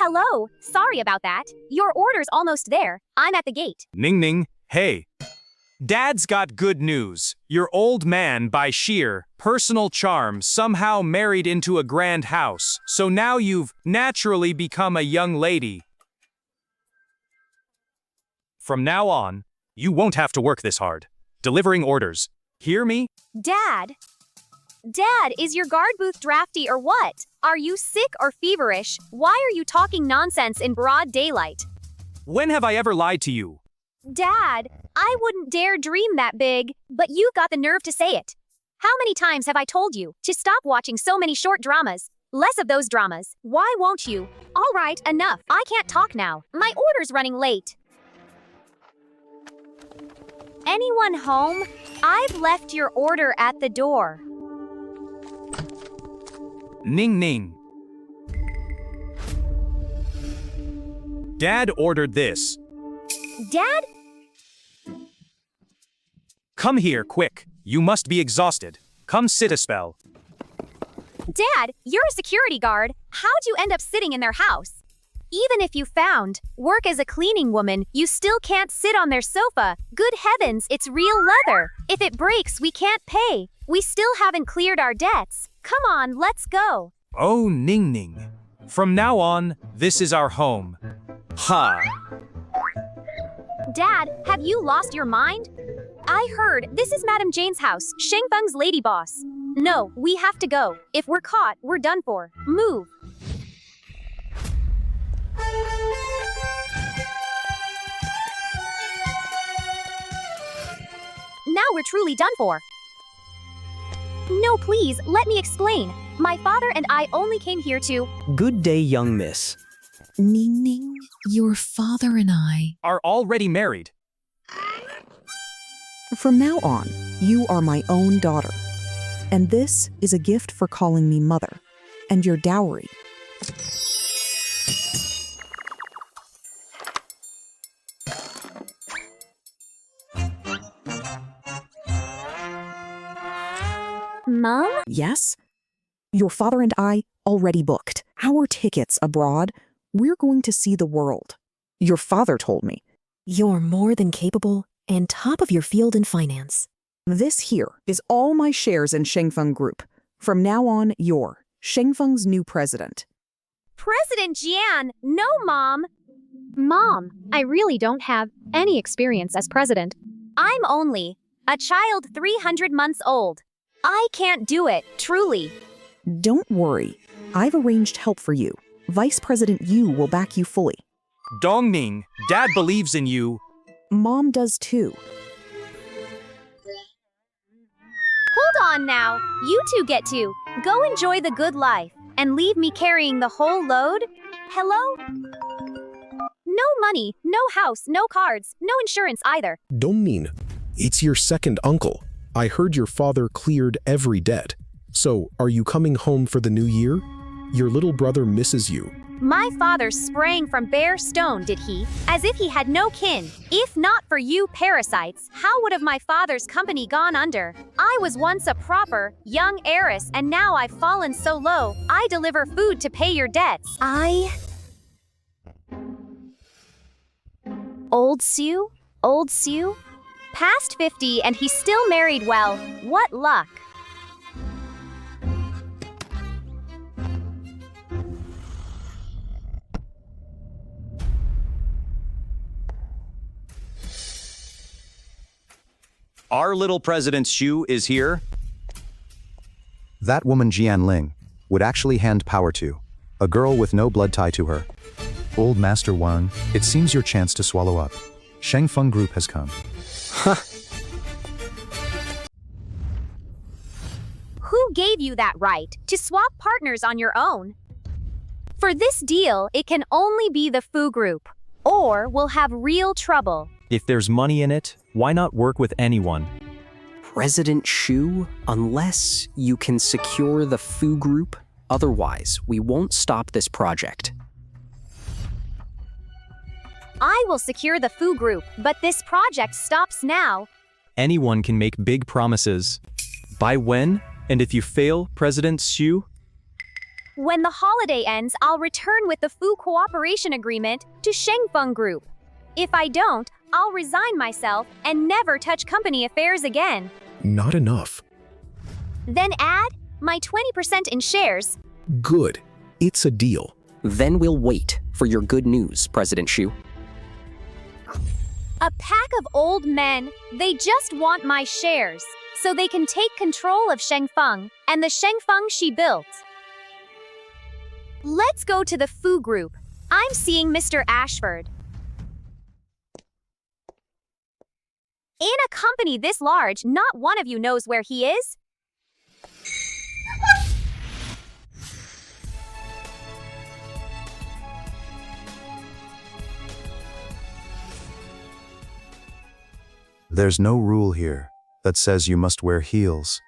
Hello, sorry about that. Your order's almost there. I'm at the gate. Ning Ning, hey. Dad's got good news. Your old man, by sheer personal charm, somehow married into a grand house, so now you've naturally become a young lady. From now on, you won't have to work this hard. Delivering orders. Hear me? Dad, is your guard booth drafty or what? Are you sick or feverish? Why are you talking nonsense in broad daylight? When have I ever lied to you? Dad, I wouldn't dare dream that big, but you've got the nerve to say it. How many times have I told you to stop watching so many short dramas? Less of those dramas. Why won't you? All right, enough. I can't talk now. My order's running late. Anyone home? I've left your order at the door. Ning Ning. Dad ordered this. Dad? Come here, quick. You must be exhausted. Come sit a spell. Dad, you're a security guard. How'd you end up sitting in their house? Even if you found work as a cleaning woman, you still can't sit on their sofa. Good heavens, it's real leather. If it breaks, we can't pay. We still haven't cleared our debts. Come on, let's go. Oh, Ning Ning. From now on, this is our home. Ha! Dad, have you lost your mind? I heard this is Madame Jane's house, Sheng Feng's lady boss. No, we have to go. If we're caught, we're done for. Move. Now we're truly done for. No, please, let me explain. My father and I only came here to... Good day, young miss. Ning Ning, your father and I Are already married. From now on, you are my own daughter. And this is a gift for calling me mother, and your dowry. Mom? Yes? Your father and I already booked our tickets abroad. We're going to see the world. Your father told me. You're more than capable and top of your field in finance. This here is all my shares in Shengfeng Group. From now on, you're Shengfeng's new president. President Jian! No, Mom! Mom, I really don't have any experience as president. I'm only a child 300 months old. I can't do it, truly. Don't worry. I've arranged help for you. Vice President Yu will back you fully. Dong Ning, Dad believes in you. Mom does too. Hold on now. You two get to go enjoy the good life and leave me carrying the whole load? Hello? No money, no house, no cards, no insurance either. Don't mean. It's your second uncle. I heard your father cleared every debt. So, are you coming home for the new year? Your little brother misses you. My father sprang from bare stone, did he? As if he had no kin. If not for you parasites, how would have my father's company gone under? I was once a proper, young heiress, and now I've fallen so low, I deliver food to pay your debts. Old Sue? Old Sue? Past 50 and he's still married well. What luck. Our little President Xu is here. That woman Jian Ling would actually hand power to a girl with no blood tie to her. Old Master Wang, it seems your chance to swallow up. Shengfeng Group has come. Who gave you that right to swap partners on your own? For this deal, it can only be the Fu Group, or we'll have real trouble. If there's money in it, why not work with anyone? President Xu, unless you can secure the Fu Group, otherwise we won't stop this project. I will secure the Fu Group, but this project stops now. Anyone can make big promises. By when? And if you fail, President Xu? When the holiday ends, I'll return with the Fu Cooperation Agreement to Shengfeng Group. If I don't, I'll resign myself and never touch company affairs again. Not enough. Then add my 20% in shares. Good. It's a deal. Then we'll wait for your good news, President Shu. A pack of old men, they just want my shares, so they can take control of Shengfeng and the Shengfeng she built. Let's go to the Fu Group. I'm seeing Mr. Ashford. In a company this large, not one of you knows where he is? There's no rule here that says you must wear heels.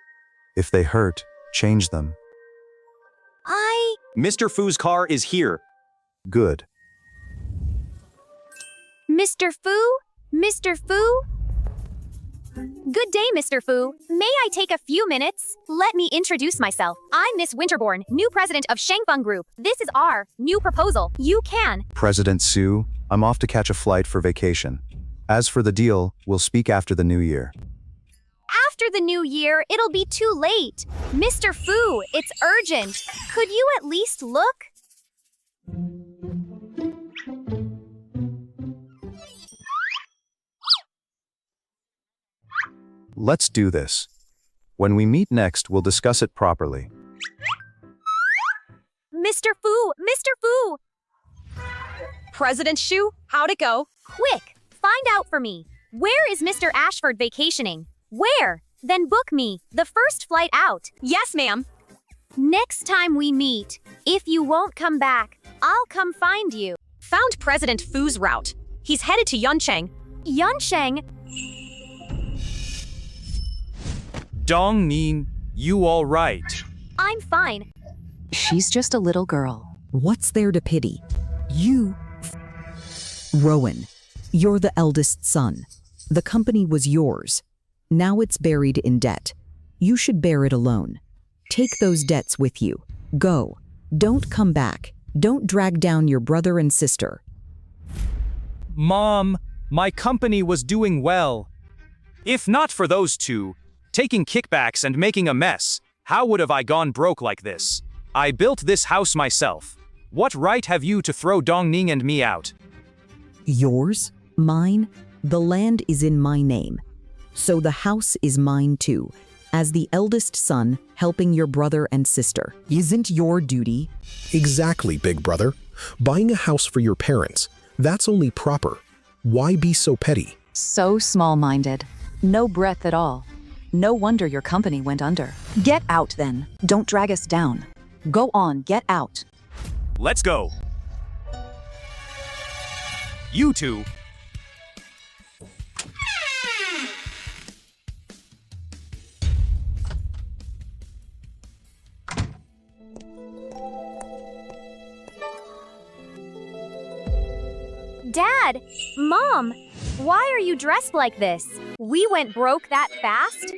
If they hurt, change them. Mr. Fu's car is here. Good. Mr. Fu? Mr. Fu? Good day, Mr. Fu. May I take a few minutes? Let me introduce myself. I'm Miss Winterbourne, new president of Shengfeng Group. This is our new proposal. You can. President Su, I'm off to catch a flight for vacation. As for the deal, we'll speak after the new year. After the new year, it'll be too late. Mr. Fu, it's urgent. Could you at least look? Let's do this. When we meet next, we'll discuss it properly. Mr. Fu! Mr. Fu! President Shu, how'd it go? Quick, find out for me. Where is Mr. Ashford vacationing? Where? Then book me the first flight out. Yes, ma'am. Next time we meet, if you won't come back, I'll come find you. Found President Fu's route. He's headed to Yuncheng. Yuncheng? Dongning, you all right? I'm fine. She's just a little girl. What's there to pity? You, Rowan, you're the eldest son. The company was yours. Now it's buried in debt. You should bear it alone. Take those debts with you. Go. Don't come back. Don't drag down your brother and sister. Mom, my company was doing well. If not for those two, taking kickbacks and making a mess, how would have I gone broke like this? I built this house myself. What right have you to throw Dongning and me out? Yours? Mine? The land is in my name. So the house is mine too, as the eldest son helping your brother and sister. Isn't your duty? Exactly, big brother. Buying a house for your parents, that's only proper. Why be so petty? So small-minded. No breadth at all. No wonder your company went under. Get out then. Don't drag us down. Go on, get out. Let's go. You two. Dad! Mom! Why are you dressed like this? We went broke that fast?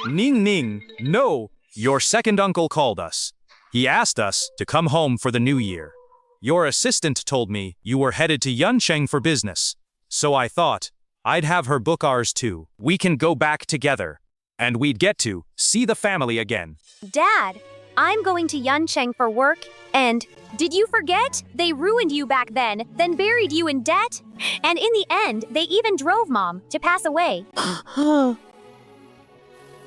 Ning Ning, no, your second uncle called us. He asked us to come home for the new year. Your assistant told me you were headed to Yuncheng for business. So I thought I'd have her book ours too. We can go back together. And we'd get to see the family again. Dad, I'm going to Yuncheng for work, and did you forget? They ruined you back then buried you in debt. And in the end, they even drove Mom to pass away.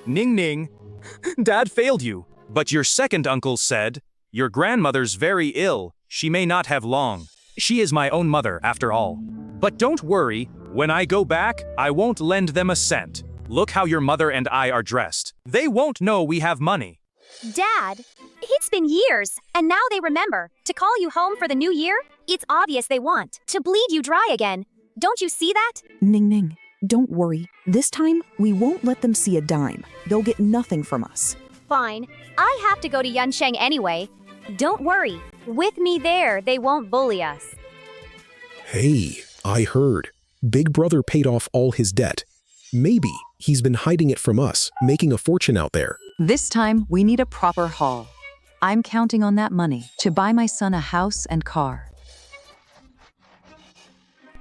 Ning Ning, Dad failed you. But your second uncle said, your grandmother's very ill. She may not have long. She is my own mother, after all. But don't worry, when I go back, I won't lend them a cent. Look how your mother and I are dressed. They won't know we have money. Dad, it's been years, and now they remember to call you home for the new year? It's obvious they want to bleed you dry again. Don't you see that? Ning Ning, don't worry. This time, we won't let them see a dime. They'll get nothing from us. Fine. I have to go to Yuncheng anyway. Don't worry. With me there, they won't bully us. Hey, I heard. Big brother paid off all his debt. Maybe he's been hiding it from us, making a fortune out there. This time, we need a proper haul. I'm counting on that money to buy my son a house and car.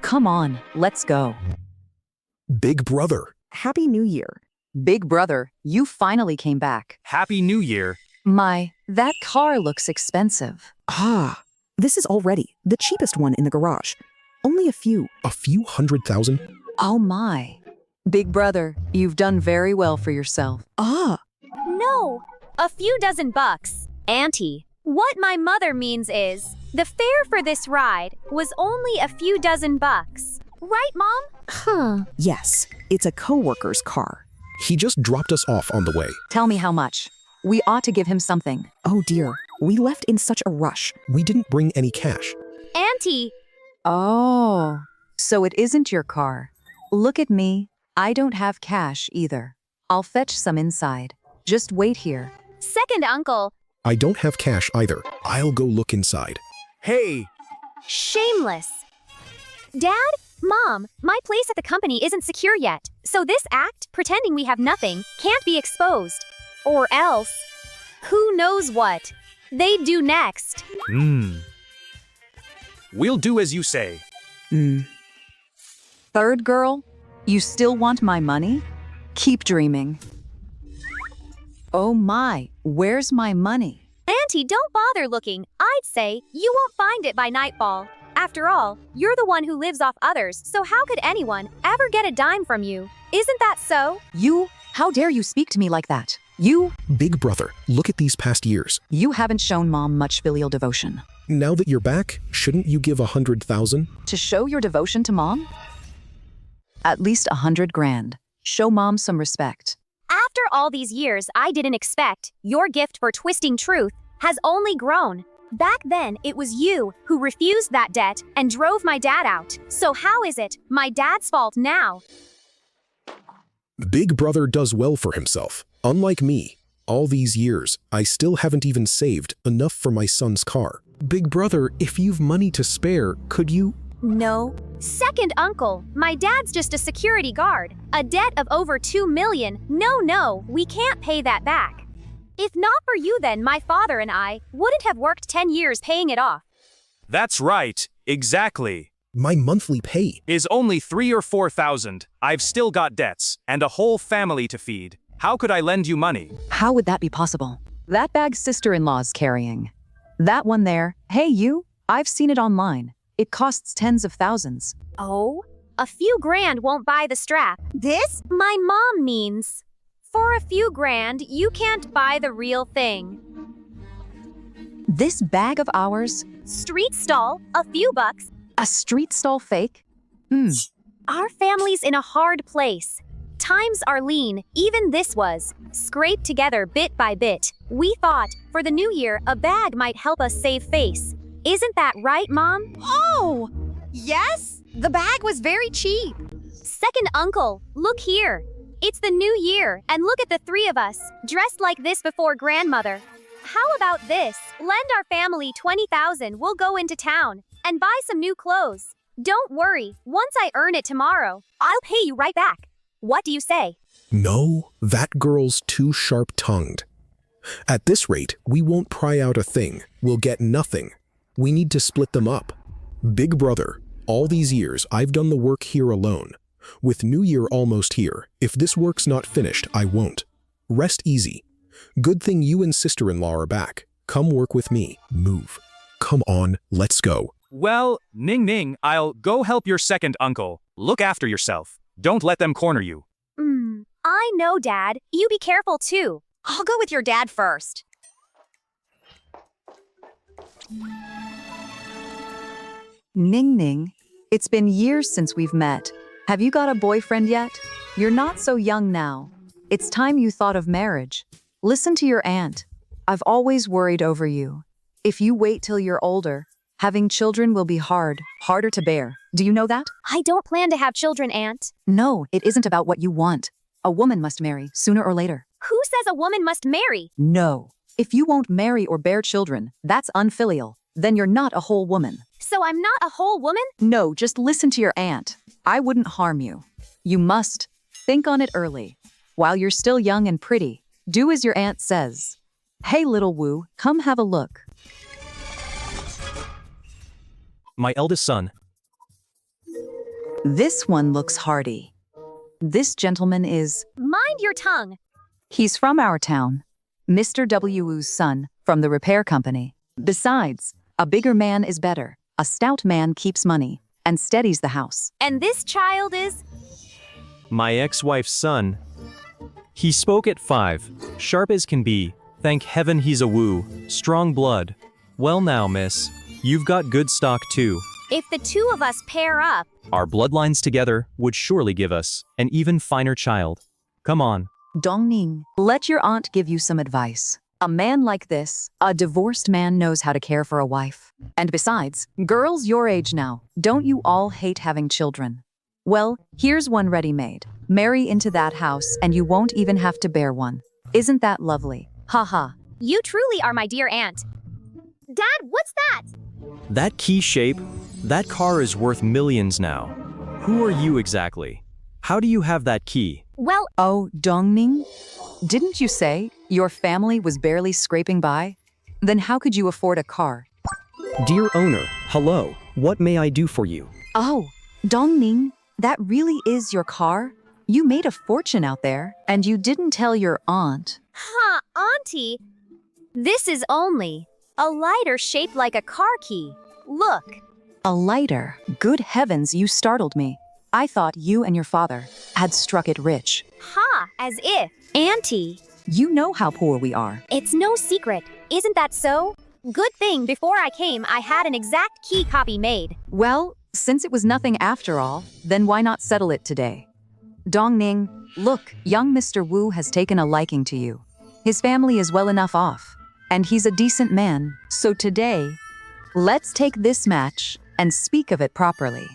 Come on, let's go. Big brother. Happy New Year. Big brother, you finally came back. Happy New Year. That car looks expensive. Ah, this is already the cheapest one in the garage. Only a few. A few $100,000? Oh my. Big brother, you've done very well for yourself. Ah, No, a few dozen bucks. Auntie, what my mother means is, the fare for this ride was only a few dozen bucks. Right, Mom? huh. Yes, it's a coworker's car. He just dropped us off on the way. Tell me how much. We ought to give him something. Oh dear, we left in such a rush. We didn't bring any cash. Auntie, Oh, so it isn't your car. Look at me. I don't have cash either. I'll fetch some inside. Just wait here. second uncle, I don't have cash either. I'll go look inside. Hey, shameless. Dad, Mom, my place at the company isn't secure yet, so this act, pretending we have nothing, can't be exposed. Or else, who knows what they do next. we'll do as you say. Third girl, you still want my money? Keep dreaming. Oh my, where's my money? Auntie, don't bother looking. I'd say you won't find it by nightfall. After all, you're the one who lives off others, so how could anyone ever get a dime from you? Isn't that so? How dare you speak to me like that? You Big brother, look at these past years. haven't shown Mom much filial devotion. Now that you're back, shouldn't you give 100,000? To show your devotion to Mom? At least 100 grand. Show Mom some respect. After all these years, I didn't expect your gift for twisting truth has only grown. Back then, it was you who refused that debt and drove my dad out. So how is it my dad's fault now? Big brother does well for himself. Unlike me, all these years, I still haven't even saved enough for my son's car. Big brother, if you've money to spare, could you? No. Second uncle, my dad's just a security guard. A debt of over 2 million. No, we can't pay that back. If not for you then, my father and I wouldn't have worked 10 years paying it off. That's right, exactly. My monthly pay. Is only 3 or 4,000. I've still got debts and a whole family to feed. How could I lend you money? How would that be possible? That bag sister-in-law's carrying. That one there, hey you, I've seen it online. It costs tens of thousands. Oh, a few grand won't buy the strap. This, my mom means. For a few grand, you can't buy the real thing. This bag of ours, Street stall, a few bucks. a street stall fake? Our family's in a hard place. Times are lean, even this was. Scraped together bit by bit. We thought, for the new year, a bag might help us save face. Isn't that right, Mom? Oh, yes, the bag was very cheap. Second uncle, look here. It's the new year, and look at the three of us, dressed like this before grandmother. How about this? Lend our family 20,000, we'll go into town and buy some new clothes. Don't worry, once I earn it tomorrow, I'll pay you right back. What do you say? No, that girl's too sharp-tongued. At this rate, we won't pry out a thing. We'll get nothing. We need to split them up. Big brother, all these years I've done the work here alone. With New Year almost here, if this work's not finished, I won't. Rest easy. Good thing you and sister-in-law are back. Come work with me. Move. Come on, let's go. Well, Ning, I'll go help your second uncle. Look after yourself. Don't let them corner you. I know, Dad. You be careful too. I'll go with your dad first. Ning, it's been years since we've met. Have you got a boyfriend yet? You're not so young now. It's time you thought of marriage. Listen to your aunt. I've always worried over you. If you wait till you're older, having children will be harder to bear. Do you know that? I don't plan to have children, Aunt. No, it isn't about what you want. A woman must marry, sooner or later. Who says a woman must marry? No. If you won't marry or bear children, that's unfilial. Then you're not a whole woman. So I'm not a whole woman? No, just listen to your aunt. I wouldn't harm you. You must. Think on it early. While you're still young and pretty, do as your aunt says. Hey, little Wu, come have a look. My eldest son. This one looks hardy. This gentleman is, Mind your tongue. he's from our town. Mr. Wu's son, from the repair company. Besides, a bigger man is better. A stout man keeps money and steadies the house. And this child is... My ex-wife's son. He spoke at 5, sharp as can be. Thank heaven he's a Wu, strong blood. Well now, miss, you've got good stock too. If the two of us pair up... Our bloodlines together would surely give us an even finer child. Come on. Dongning, let your aunt give you some advice. A man like this, a divorced man, knows how to care for a wife. And besides, girls your age now, don't you all hate having children? Well, here's one ready-made. Marry into that house and you won't even have to bear one. Isn't that lovely? Haha. You truly are my dear aunt. Dad, what's that? That key shape, that car is worth millions now. Who are you exactly? How do you have that key? Well, Oh, Dongning? Didn't you say your family was barely scraping by? Then how could you afford a car? Dear owner, hello. What may I do for you? Oh, Dongning, that really is your car? You made a fortune out there, and you didn't tell your aunt. huh, Auntie. This is only a lighter shaped like a car key. Look. A lighter. Good heavens, you startled me. I thought you and your father had struck it rich. Ha, as if. Auntie, You know how poor we are. it's no secret. Isn't that so? Good thing before I came, I had an exact key copy made. Well, since it was nothing after all, then why not settle it today? Dongning, look, young Mr. Wu has taken a liking to you. His family is well enough off, and he's a decent man. So today, let's take this match and speak of it properly.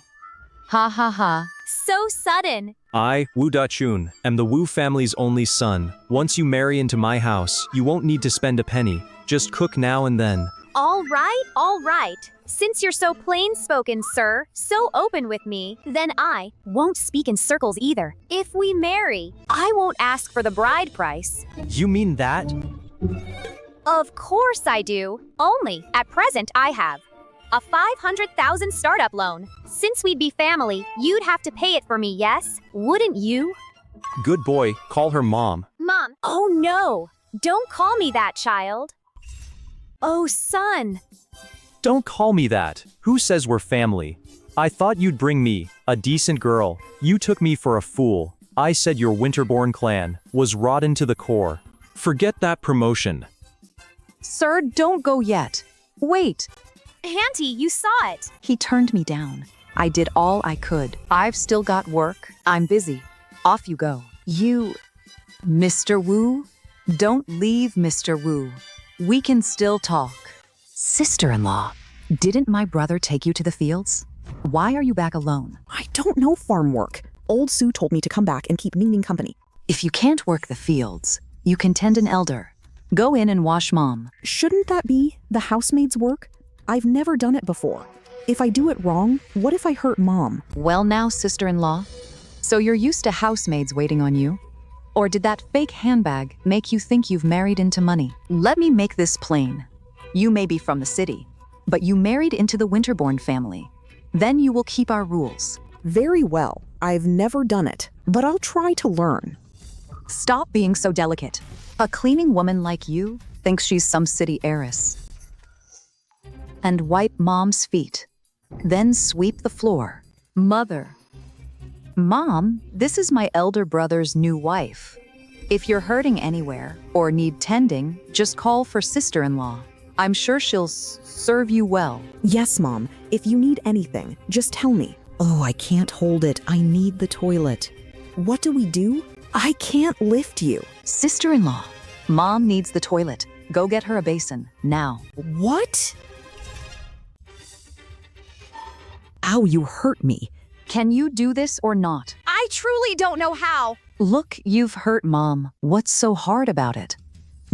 Ha ha ha. So sudden. I, Wu Da-chun, am the Wu family's only son. Once you marry into my house, you won't need to spend a penny. Just cook now and then. All right. Since you're so plain-spoken, sir, so open with me, then I won't speak in circles either. If we marry, I won't ask for the bride price. You mean that? Of course I do. Only, at present, I have a 500,000 startup loan. Since we'd be family, you'd have to pay it for me, yes? Wouldn't you? Good boy, call her mom. Mom. Oh no! Don't call me that, child. Oh, son. Don't call me that. Who says we're family? I thought you'd bring me, a decent girl. You took me for a fool. I said your Winterborn clan was rotten to the core. Forget that promotion. Sir, don't go yet. Wait. Auntie, you saw it. He turned me down. I did all I could. I've still got work. I'm busy. Off you go. You, Mr. Wu? Don't leave, Mr. Wu. We can still talk. Sister-in-law, didn't my brother take you to the fields? Why are you back alone? I don't know farm work. Old Sue told me to come back and keep Ning Ning company. If you can't work the fields, you can tend an elder. Go in and wash mom. Shouldn't that be the housemaid's work? I've never done it before. If I do it wrong, what if I hurt mom? Well now, sister-in-law. So you're used to housemaids waiting on you? Or did that fake handbag make you think you've married into money? Let me make this plain. You may be from the city, but you married into the Winterborn family. Then you will keep our rules. Very well. I've never done it, but I'll try to learn. Stop being so delicate. A cleaning woman like you thinks she's some city heiress. And wipe mom's feet. Then sweep the floor. Mother. Mom, this is my elder brother's new wife. If you're hurting anywhere or need tending, just call for sister-in-law. I'm sure she'll serve you well. Yes, Mom. If you need anything, just tell me. Oh, I can't hold it. I need the toilet. What do we do? I can't lift you. Sister-in-law, Mom needs the toilet. Go get her a basin, now. What? Ow, you hurt me. Can you do this or not? I truly don't know how. Look, you've hurt Mom. What's so hard about it?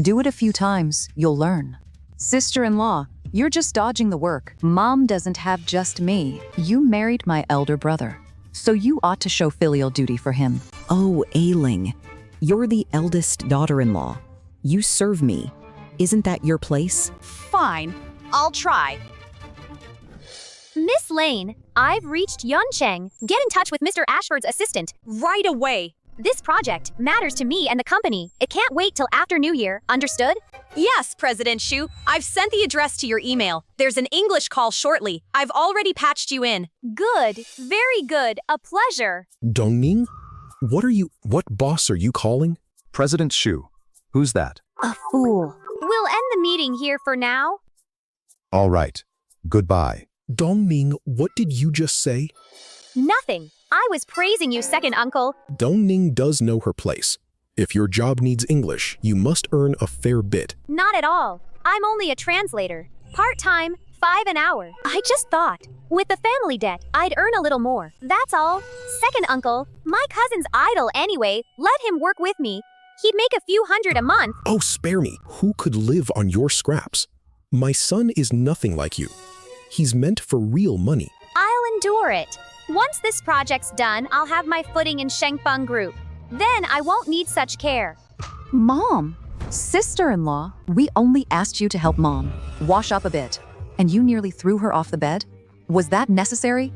Do it a few times, you'll learn. Sister-in-law, you're just dodging the work. Mom doesn't have just me. You married my elder brother, so you ought to show filial duty for him. Oh, Ailing. You're the eldest daughter-in-law. You serve me. Isn't that your place? Fine, I'll try. Miss Lane, I've reached Yuncheng. Get in touch with Mr. Ashford's assistant. Right away. This project matters to me and the company. It can't wait till after New Year, understood? Yes, President Shu. I've sent the address to your email. There's an English call shortly. I've already patched you in. Good, very good, a pleasure. Dongning? What boss are you calling? President Shu. Who's that? A fool. We'll end the meeting here for now. All right. Goodbye. Dongning, what did you just say? Nothing. I was praising you, second uncle. Dongning does know her place. If your job needs English, you must earn a fair bit. Not at all. I'm only a translator. Part-time, 5 an hour. I just thought, with the family debt, I'd earn a little more. That's all. Second uncle, my cousin's idle anyway. Let him work with me. He'd make a few hundred a month. Oh, spare me. Who could live on your scraps? My son is nothing like you. He's meant for real money. I'll endure it. Once this project's done, I'll have my footing in Shengfeng Group. Then I won't need such care. Mom, sister-in-law, we only asked you to help Mom wash up a bit, and you nearly threw her off the bed? Was that necessary?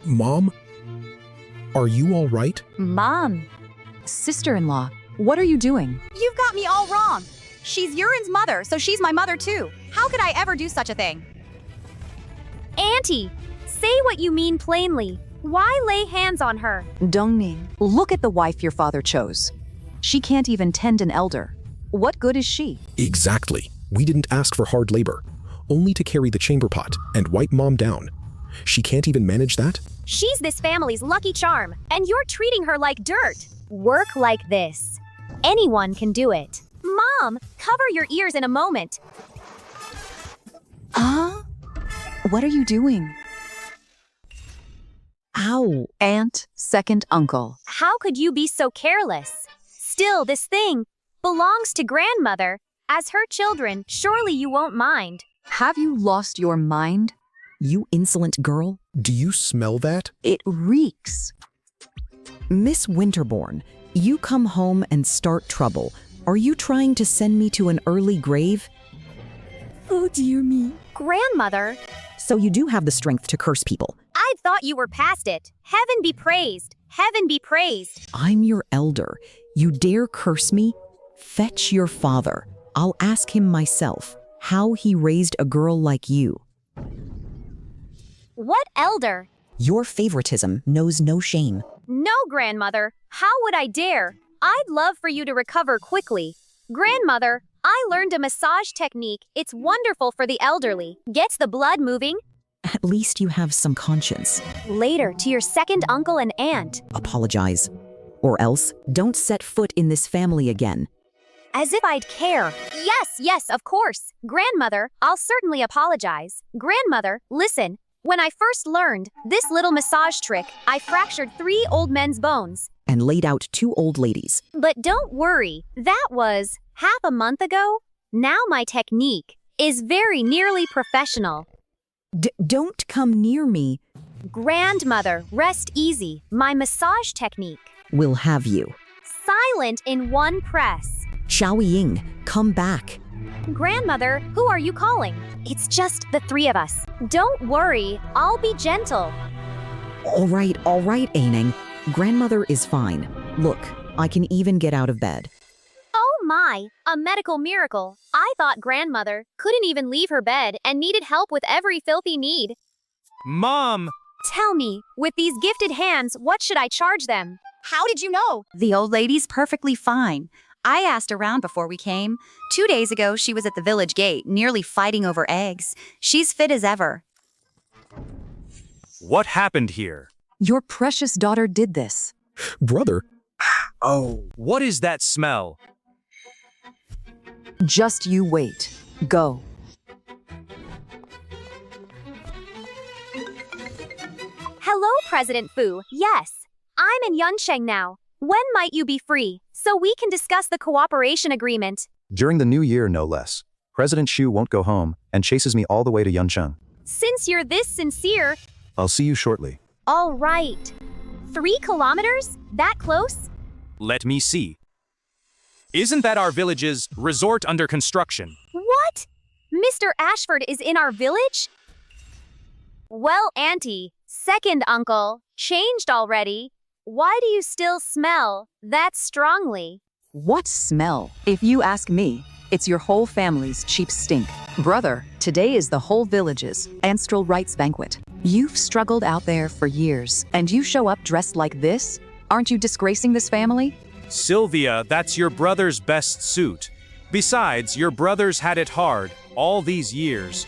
Mom? Are you all right? Mom, sister-in-law, what are you doing? You've got me all wrong. She's Yurin's mother, so she's my mother too. How could I ever do such a thing? Auntie, say what you mean plainly. Why lay hands on her? Dongning, look at the wife your father chose. She can't even tend an elder. What good is she? Exactly. We didn't ask for hard labor, only to carry the chamber pot and wipe Mom down. She can't even manage that? She's this family's lucky charm, and you're treating her like dirt. Work like this. Anyone can do it. Mom, cover your ears in a moment. What are you doing? Ow. Aunt, second uncle. How could you be so careless? Still, this thing belongs to grandmother. As her children, surely you won't mind. Have you lost your mind? You insolent girl. Do you smell that? It reeks. Miss Winterbourne, you come home and start trouble. Are you trying to send me to an early grave? Oh, dear me. Grandmother, So you do have the strength to curse people. I thought you were past it. Heaven be praised. Heaven be praised. I'm your elder. You dare curse me? Fetch your father. I'll ask him myself how he raised a girl like you. What elder? Your favoritism knows no shame. No, grandmother. How would I dare? I'd love for you to recover quickly. Grandmother, I learned a massage technique. It's wonderful for the elderly. Gets the blood moving. At least you have some conscience. Later to your second uncle and aunt. Apologize. Or else, don't set foot in this family again. As if I'd care. Yes, of course. Grandmother, I'll certainly apologize. Grandmother, listen. When I first learned this little massage trick, I fractured 3 old men's bones. And laid out 2 old ladies. But don't worry, that was half a month ago. Now my technique is very nearly professional. Don't come near me. Grandmother, rest easy. My massage technique. Will have you. Silent in one press. Xiao Ying, come back. Grandmother, who are you calling? It's just the 3 of us. Don't worry, I'll be gentle. All right, Aineng. Grandmother is fine. Look, I can even get out of bed. Oh my, a medical miracle. I thought grandmother couldn't even leave her bed and needed help with every filthy need. Mom! Tell me, with these gifted hands, what should I charge them? How did you know? The old lady's perfectly fine. I asked around before we came. 2 days ago, she was at the village gate, nearly fighting over eggs. She's fit as ever. What happened here? Your precious daughter did this. Brother? Oh, what is that smell? Just you wait. Go. Hello, President Fu. Yes, I'm in Yuncheng now. When might you be free, so we can discuss the cooperation agreement? During the new year, no less. President Shu won't go home and chases me all the way to Yuncheng. Since you're this sincere, I'll see you shortly. all right. 3 kilometers? That close? Let me see. Isn't that our village's resort under construction? What? Mr. Ashford is in our village? Well, Auntie, second uncle, changed already. Why do you still smell that strongly? What smell? If you ask me, it's your whole family's cheap stink. Brother, today is the whole village's ancestral rites banquet. You've struggled out there for years, and you show up dressed like this? Aren't you disgracing this family? Sylvia, that's your brother's best suit. Besides, your brother's had it hard all these years.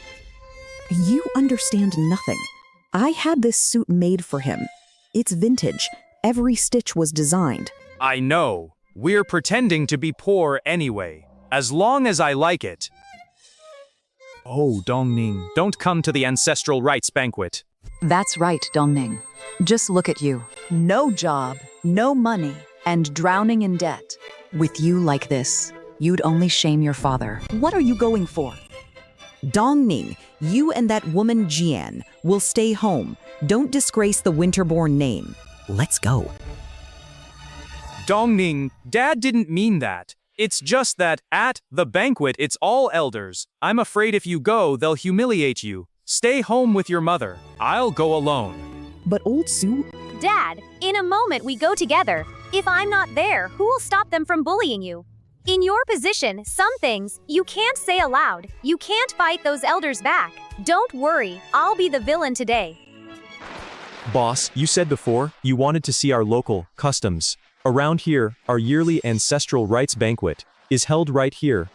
You understand nothing. I had this suit made for him. It's vintage. Every stitch was designed. I know. We're pretending to be poor anyway. As long as I like it. Oh, Dongning, don't come to the ancestral rites banquet. That's right, Dongning. Just look at you. No job, no money, and drowning in debt. With you like this, you'd only shame your father. What are you going for? Dongning, you and that woman Jian will stay home. Don't disgrace the Winterborn name. Let's go. Dongning, Dad didn't mean that. It's just that, at the banquet, it's all elders. I'm afraid if you go, they'll humiliate you. Stay home with your mother. I'll go alone. But old Sue... Dad, in a moment we go together. If I'm not there, who will stop them from bullying you? In your position, some things you can't say aloud. You can't fight those elders back. Don't worry, I'll be the villain today. Boss, you said before you wanted to see our local customs. Around here, our yearly ancestral rites banquet is held right here.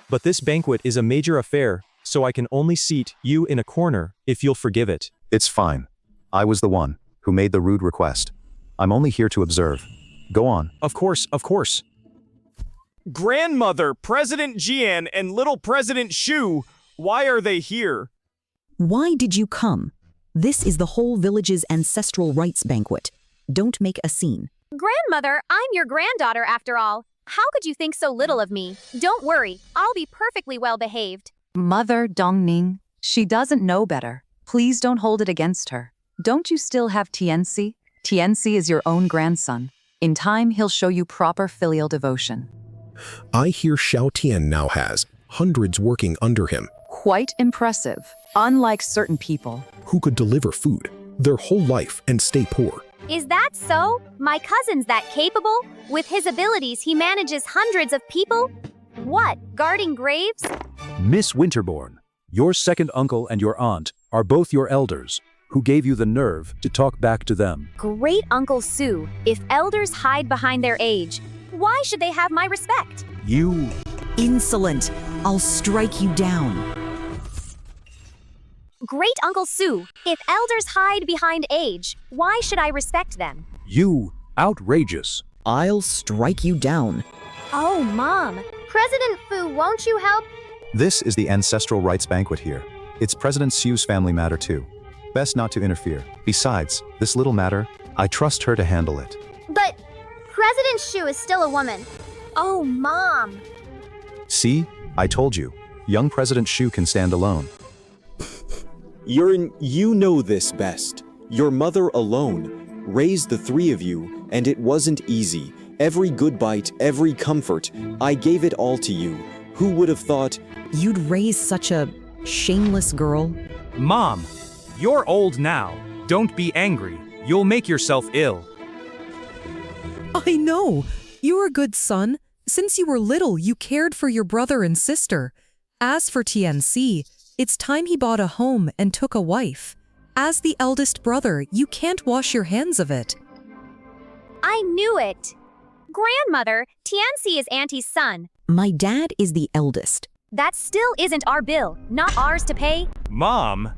But this banquet is a major affair, so I can only seat you in a corner if you'll forgive it. It's fine. I was the one who made the rude request. I'm only here to observe. Go on. Of course, of course. Grandmother, President Jian, and little President Shu, why are they here? Why did you come? This is the whole village's ancestral rites banquet. Don't make a scene. Grandmother, I'm your granddaughter after all. How could you think so little of me? Don't worry, I'll be perfectly well behaved. Mother Dongning, she doesn't know better. Please don't hold it against her. Don't you still have Tianxi? Tianxi is your own grandson. In time, he'll show you proper filial devotion. I hear Xiao Tian now has hundreds working under him. Quite impressive. Unlike certain people. Who could deliver food their whole life and stay poor. Is that so? My cousin's that capable? With his abilities, he manages hundreds of people? What, guarding graves? Miss Winterborn, your second uncle and your aunt are both your elders. Who gave you the nerve to talk back to them? Great Uncle Sue, if elders hide behind their age, why should they have my respect? You... Insolent! I'll strike you down. Great Uncle Sue, if elders hide behind age, why should I respect them? You... outrageous. I'll strike you down. Oh, Mom. President Fu, won't you help? This is the ancestral rites banquet here. It's President Xiu's family matter too. Best not to interfere. Besides, this little matter, I trust her to handle it. But President Xiu is still a woman. Oh, Mom. See? I told you. Young President Xiu can stand alone. You know this best. Your mother alone raised the three of you, and it wasn't easy. Every good bite, every comfort, I gave it all to you. Who would have thought... You'd raise such a shameless girl? Mom, you're old now. Don't be angry. You'll make yourself ill. I know. You're a good son. Since you were little, you cared for your brother and sister. As for Tianxi, it's time he bought a home and took a wife. As the eldest brother, you can't wash your hands of it. I knew it. Grandmother, Tianxi is Auntie's son. My dad is the eldest. That still isn't our bill, not ours to pay. Mom!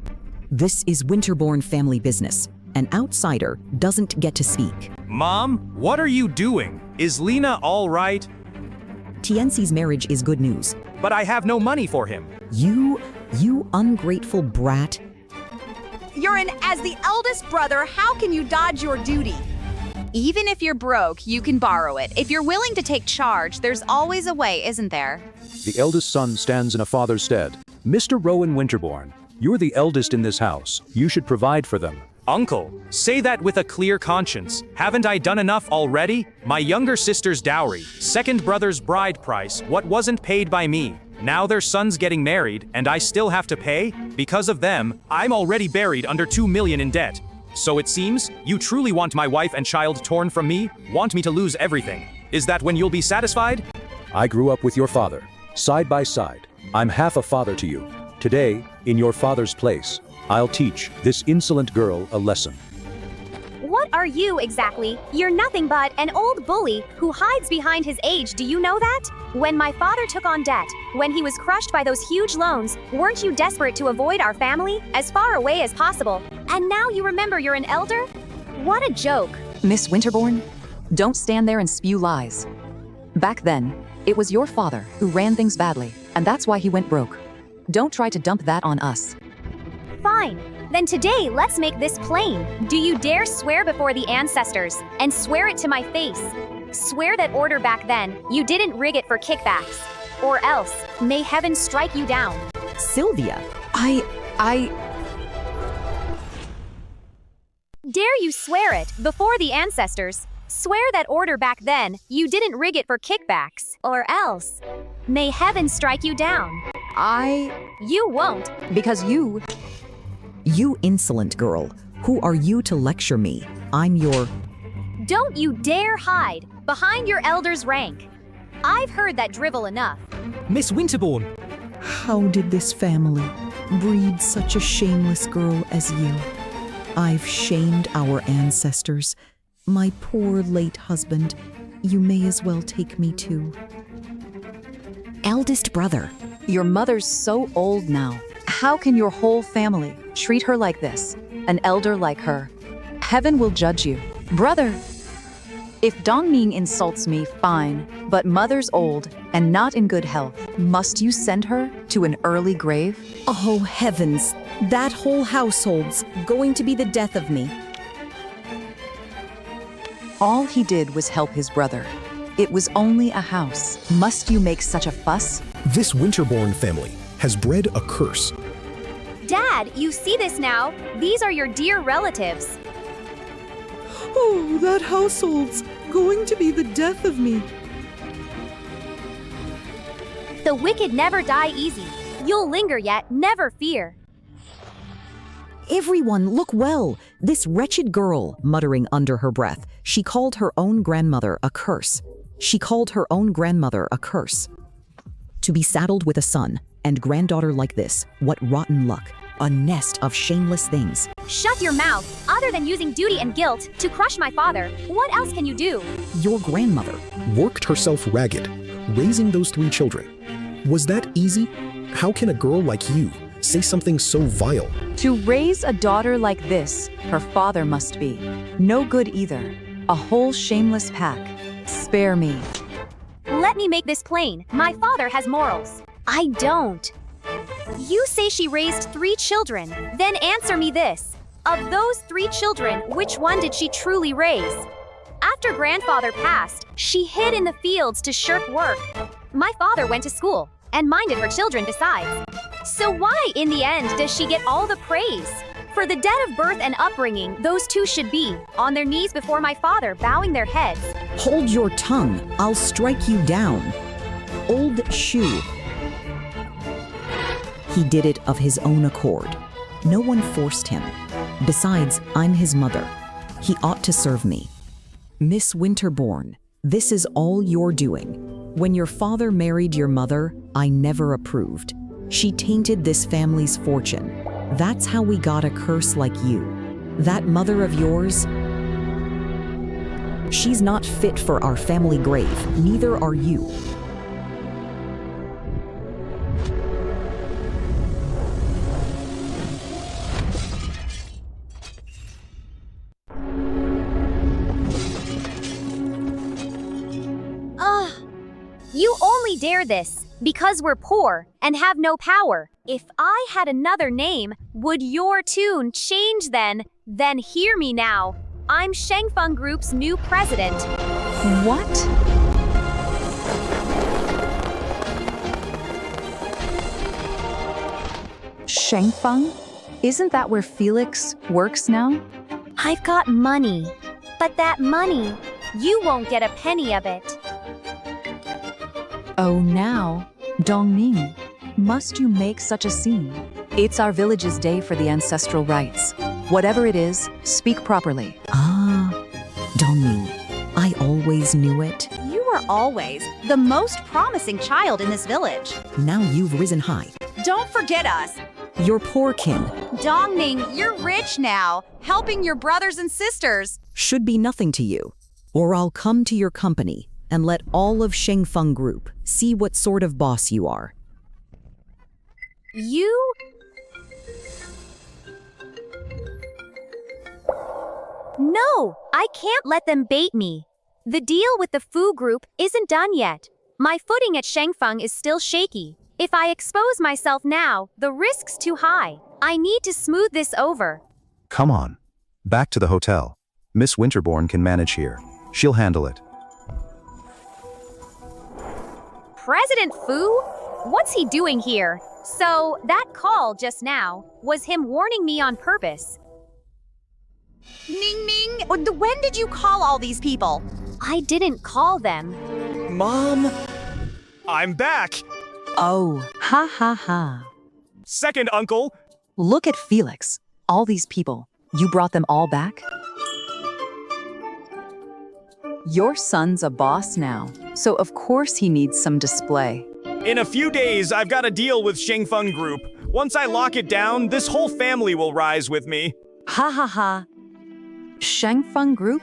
This is Winterborn family business. An outsider doesn't get to speak. Mom, what are you doing? Is Lena all right? Tianxi's marriage is good news. But I have no money for him. You ungrateful brat. As the eldest brother, how can you dodge your duty? Even if you're broke, you can borrow it. If you're willing to take charge, there's always a way, isn't there? The eldest son stands in a father's stead. Mr. Rowan Winterborn, you're the eldest in this house. You should provide for them. Uncle, say that with a clear conscience. Haven't I done enough already? My younger sister's dowry, second brother's bride price, what wasn't paid by me. Now their son's getting married, and I still have to pay? Because of them, I'm already buried under 2 million in debt. So it seems, you truly want my wife and child torn from me? Want me to lose everything? Is that when you'll be satisfied? I grew up with your father, side by side. I'm half a father to you. Today, in your father's place, I'll teach this insolent girl a lesson. What are you exactly? You're nothing but an old bully who hides behind his age, do you know that? When my father took on debt, when he was crushed by those huge loans, weren't you desperate to avoid our family as far away as possible? And now you remember you're an elder? What a joke. Miss Winterbourne, don't stand there and spew lies. Back then, it was your father who ran things badly, and that's why he went broke. Don't try to dump that on us. Fine. Then today, let's make this plain. Do you dare swear before the ancestors, and swear it to my face? Swear that order back then, you didn't rig it for kickbacks. Or else, may heaven strike you down. Sylvia, Dare you swear it before the ancestors? Swear that order back then, you didn't rig it for kickbacks. Or else, may heaven strike you down. You won't. Because you insolent girl. Who are you to lecture me? I'm your... Don't you dare hide behind your elder's rank. I've heard that drivel enough. Miss Winterbourne. How did this family breed such a shameless girl as you? I've shamed our ancestors. My poor late husband. You may as well take me too. Eldest brother. Your mother's so old now. How can your whole family treat her like this? An elder like her. Heaven will judge you. Brother, if Dongming insults me, fine, but mother's old and not in good health. Must you send her to an early grave? Oh, heavens. That whole household's going to be the death of me. All he did was help his brother. It was only a house. Must you make such a fuss? This Winterbourne family has bred a curse. Dad, you see this now? These are your dear relatives. Oh, that household's going to be the death of me. The wicked never die easy. You'll linger yet, never fear. Everyone, look well. This wretched girl, muttering under her breath, she called her own grandmother a curse. She called her own grandmother a curse. To be saddled with a son and granddaughter like this, what rotten luck. A nest of shameless things. Shut your mouth. Other than using duty and guilt to crush my father, what else can you do? Your grandmother worked herself ragged, raising those 3 children. Was that easy? How can a girl like you say something so vile? To raise a daughter like this, her father must be. No good either. A whole shameless pack. Spare me. Let me make this plain. My father has morals. I don't. You say she raised 3 children. Then answer me this. Of those 3 children, which one did she truly raise? After grandfather passed, she hid in the fields to shirk work. My father went to school and minded her children besides. So why, in the end, does she get all the praise? For the debt of birth and upbringing, those 2 should be on their knees before my father, bowing their heads. Hold your tongue. I'll strike you down. Old shoe. He did it of his own accord. No one forced him. Besides, I'm his mother. He ought to serve me. Miss Winterbourne, this is all you're doing. When your father married your mother, I never approved. She tainted this family's fortune. That's how we got a curse like you. That mother of yours, she's not fit for our family grave, neither are you. You only dare this because we're poor and have no power. If I had another name, would your tune change then? Then hear me now. I'm Shengfeng Group's new president. What? Shengfeng? Isn't that where Felix works now? I've got money. But that money, you won't get a penny of it. Oh, now, Dongning, must you make such a scene? It's our village's day for the ancestral rites. Whatever it is, speak properly. Ah, Dongning, I always knew it. You were always the most promising child in this village. Now you've risen high. Don't forget us. Your poor kin Dongning, you're rich now, helping your brothers and sisters. should be nothing to you, or I'll come to your company and let all of Shengfeng Group see what sort of boss you are. You? No, I can't let them bait me. The deal with the Fu Group isn't done yet. My footing at Shengfeng is still shaky. If I expose myself now, the risk's too high. I need to smooth this over. Come on. Back to the hotel. Miss Winterbourne can manage here. She'll handle it. President Fu? What's he doing here? So, that call just now was him warning me on purpose. Ning Ning, when did you call all these people? I didn't call them. Mom? I'm back. Oh, ha ha ha. Second uncle. Look at Felix. All these people. You brought them all back? Your son's a boss now, so of course he needs some display. In a few days, I've got a deal with Shengfeng Group. Once I lock it down, this whole family will rise with me. Ha ha ha. Shengfeng Group?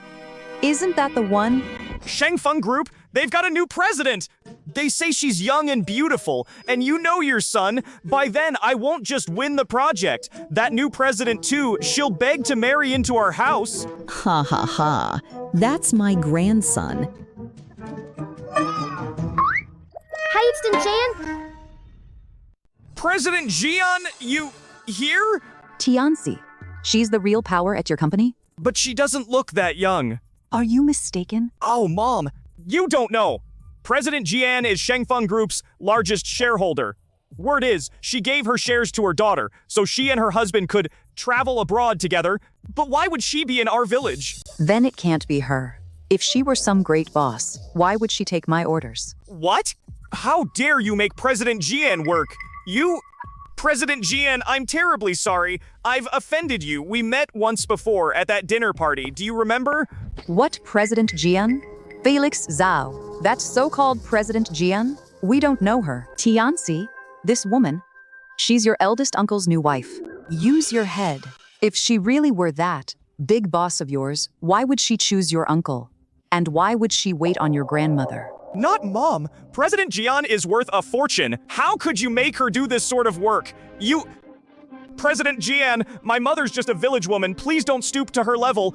Isn't that the one? Shengfeng Group? They've got a new president! They say she's young and beautiful, and you know your son. By then, I won't just win the project. That new president, too, she'll beg to marry into our house. Ha ha ha. That's my grandson. Hi, it's Jan. President Jian, you here? Tianzi. She's the real power at your company? But she doesn't look that young. Are you mistaken? Oh, Mom, you don't know. President Jian is Shengfeng Group's largest shareholder. Word is, she gave her shares to her daughter, so she and her husband could travel abroad together. But why would she be in our village? Then it can't be her. If she were some great boss, why would she take my orders? What? How dare you make President Jian work? You... President Jian, I'm terribly sorry. I've offended you. We met once before at that dinner party. Do you remember? What President Jian? Felix Zhao. That so-called President Jian? We don't know her. Tianzi, this woman, she's your eldest uncle's new wife. Use your head. If she really were that big boss of yours, why would she choose your uncle? And why would she wait on your grandmother? Not Mom. President Jian is worth a fortune. How could you make her do this sort of work? You... President Jian, my mother's just a village woman. Please don't stoop to her level.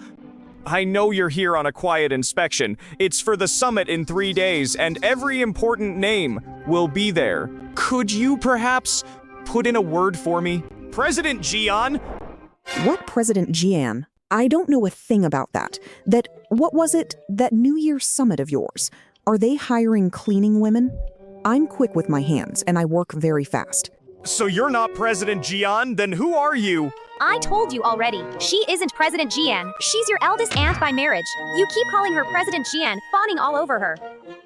I know you're here on a quiet inspection. It's for the summit in 3 days, and every important name will be there. Could you perhaps put in a word for me? President Jian? What President Jian? I don't know a thing about that. What was it? That New Year's summit of yours. Are they hiring cleaning women? I'm quick with my hands, and I work very fast. So you're not President Jian? Then who are you? I told you already. She isn't President Jian. She's your eldest aunt by marriage. You keep calling her President Jian, fawning all over her.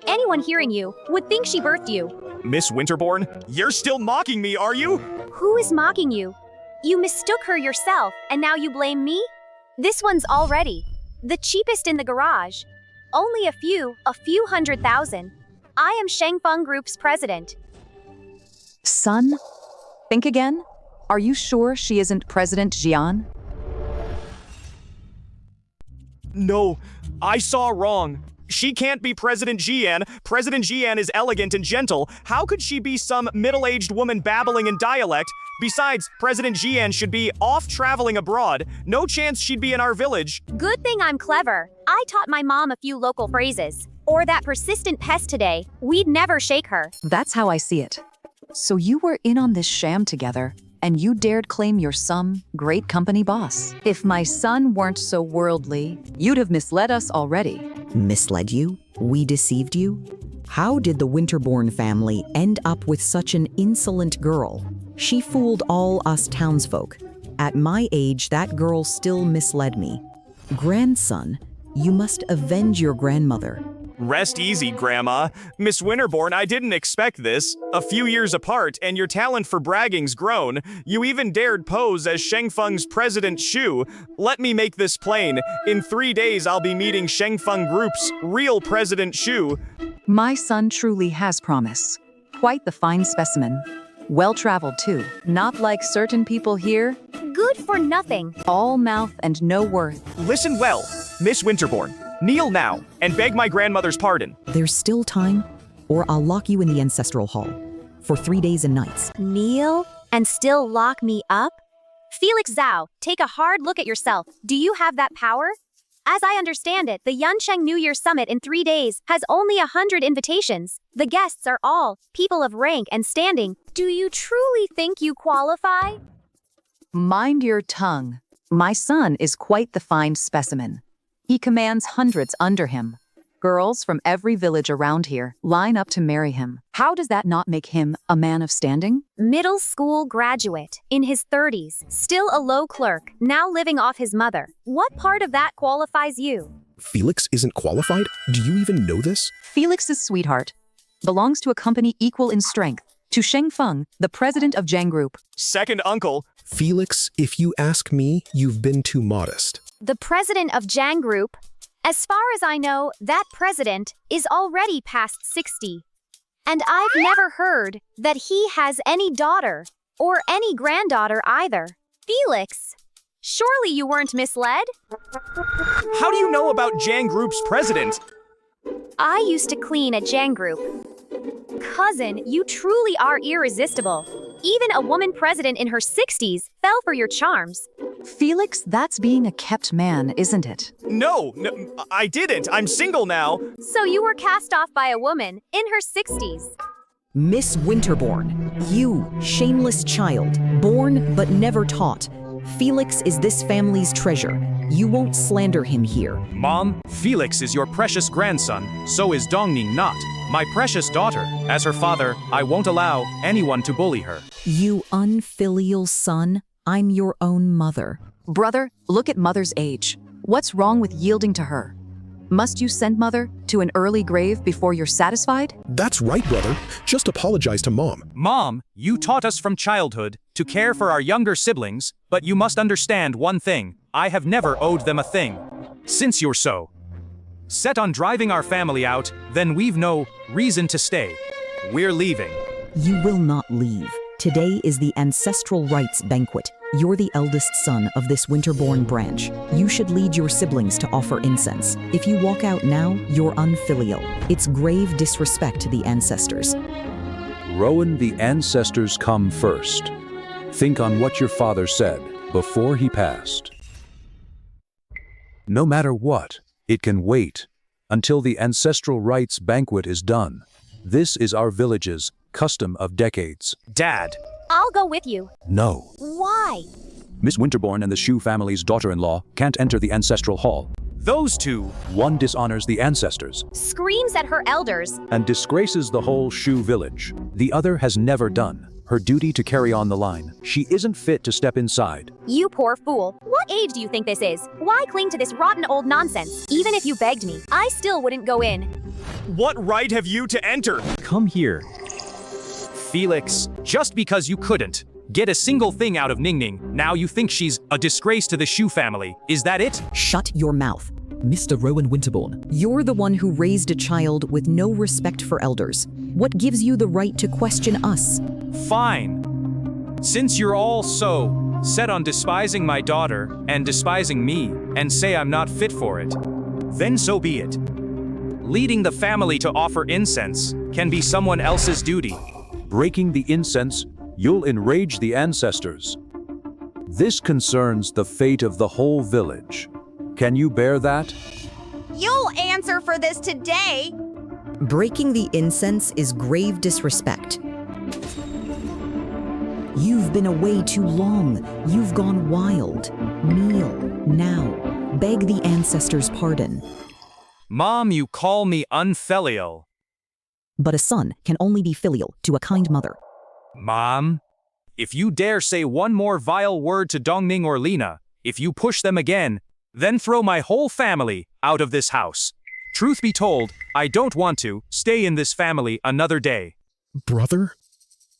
Anyone hearing you would think she birthed you. Miss Winterbourne, you're still mocking me, are you? Who is mocking you? You mistook her yourself, and now you blame me? This one's already the cheapest in the garage. Only a few 100,000. I am Shengfeng Group's president. Son? Think again? Are you sure she isn't President Jian? No, I saw wrong. She can't be President Jian. President Jian is elegant and gentle. How could she be some middle-aged woman babbling in dialect? Besides, President Jian should be off traveling abroad. No chance she'd be in our village. Good thing I'm clever. I taught my mom a few local phrases. Or that persistent pest today. We'd never shake her. That's how I see it. So you were in on this sham together, and you dared claim you're some great company boss. If my son weren't so worldly, you'd have misled us already. Misled you? We deceived you? How did the Winterbourne family end up with such an insolent girl? She fooled all us townsfolk. At my age, that girl still misled me. Grandson, you must avenge your grandmother. Rest easy, Grandma. Miss Winterbourne, I didn't expect this. A few years apart, and your talent for bragging's grown. You even dared pose as Shengfeng's President Shu. Let me make this plain. In 3 days, I'll be meeting Shengfeng Group's real President Shu. My son truly has promise. Quite the fine specimen. Well-traveled, too. Not like certain people here. Good for nothing. All mouth and no worth. Listen well, Miss Winterbourne. Kneel now and beg my grandmother's pardon. There's still time, or I'll lock you in the ancestral hall for 3 days and nights. Kneel and still lock me up? Felix Zhao, take a hard look at yourself. Do you have that power? As I understand it, the Yuncheng New Year Summit in 3 days has only 100 invitations. The guests are all people of rank and standing. Do you truly think you qualify? Mind your tongue. My son is quite the fine specimen. He commands hundreds under him. Girls from every village around here line up to marry him. How does that not make him a man of standing? Middle school graduate, in his 30s, still a low clerk, now living off his mother. What part of that qualifies you? Felix isn't qualified? Do you even know this? Felix's sweetheart belongs to a company equal in strength to Shengfeng, the president of Jiang Group. Second uncle. Felix, if you ask me, you've been too modest. The president of Jiang Group? As far as I know, that president is already past 60. And I've never heard that he has any daughter, or any granddaughter either. Felix, surely you weren't misled? How do you know about Jiang Group's president? I used to clean at Jiang Group. Cousin, you truly are irresistible. Even a woman president in her 60s fell for your charms. Felix, that's being a kept man, isn't it? No, I didn't. I'm single now. So you were cast off by a woman in her 60s. Miss Winterbourne, you, shameless child, born but never taught. Felix is this family's treasure. You won't slander him here. Mom, Felix is your precious grandson, so is Dongning not. My precious daughter. As her father, I won't allow anyone to bully her. You unfilial son, I'm your own mother. Brother, look at mother's age. What's wrong with yielding to her? Must you send mother to an early grave before you're satisfied? That's right, brother. Just apologize to Mom. Mom, you taught us from childhood to care for our younger siblings, but you must understand one thing. I have never owed them a thing. Since you're so set on driving our family out, then we've no reason to stay. We're leaving. You will not leave. Today is the ancestral rites banquet. You're the eldest son of this Winterbourne branch. You should lead your siblings to offer incense. If you walk out now, you're unfilial. It's grave disrespect to the ancestors. Rowan, the ancestors come first. Think on what your father said before he passed. No matter what, it can wait until the ancestral rites banquet is done. This is our village's custom of decades. Dad. I'll go with you. No. Why? Miss Winterbourne and the Shu family's daughter-in-law can't enter the ancestral hall. Those two. One dishonors the ancestors Screams at her elders. and disgraces the whole Shu village. The other has never done her duty to carry on the line. She isn't fit to step inside. You poor fool. What age do you think this is? Why cling to this rotten old nonsense? Even if you begged me, I still wouldn't go in. What right have you to enter? Come here. Felix, just because you couldn't get a single thing out of Ningning, now you think she's a disgrace to the Shu family. Is that it? Shut your mouth. Mr. Rowan Winterbourne. You're the one who raised a child with no respect for elders. What gives you the right to question us? Fine. Since you're all so set on despising my daughter and despising me and say I'm not fit for it, then so be it. Leading the family to offer incense can be someone else's duty. Breaking the incense, you'll enrage the ancestors. This concerns the fate of the whole village. Can you bear that? You'll answer for this today. Breaking the incense is grave disrespect. You've been away too long. You've gone wild. Kneel now. Beg the ancestors' pardon. Mom, you call me unfilial. But a son can only be filial to a kind mother. Mom, If you dare say one more vile word to Dongning or Lena, if you push them again, then throw my whole family out of this house. Truth be told, I don't want to stay in this family another day. Brother?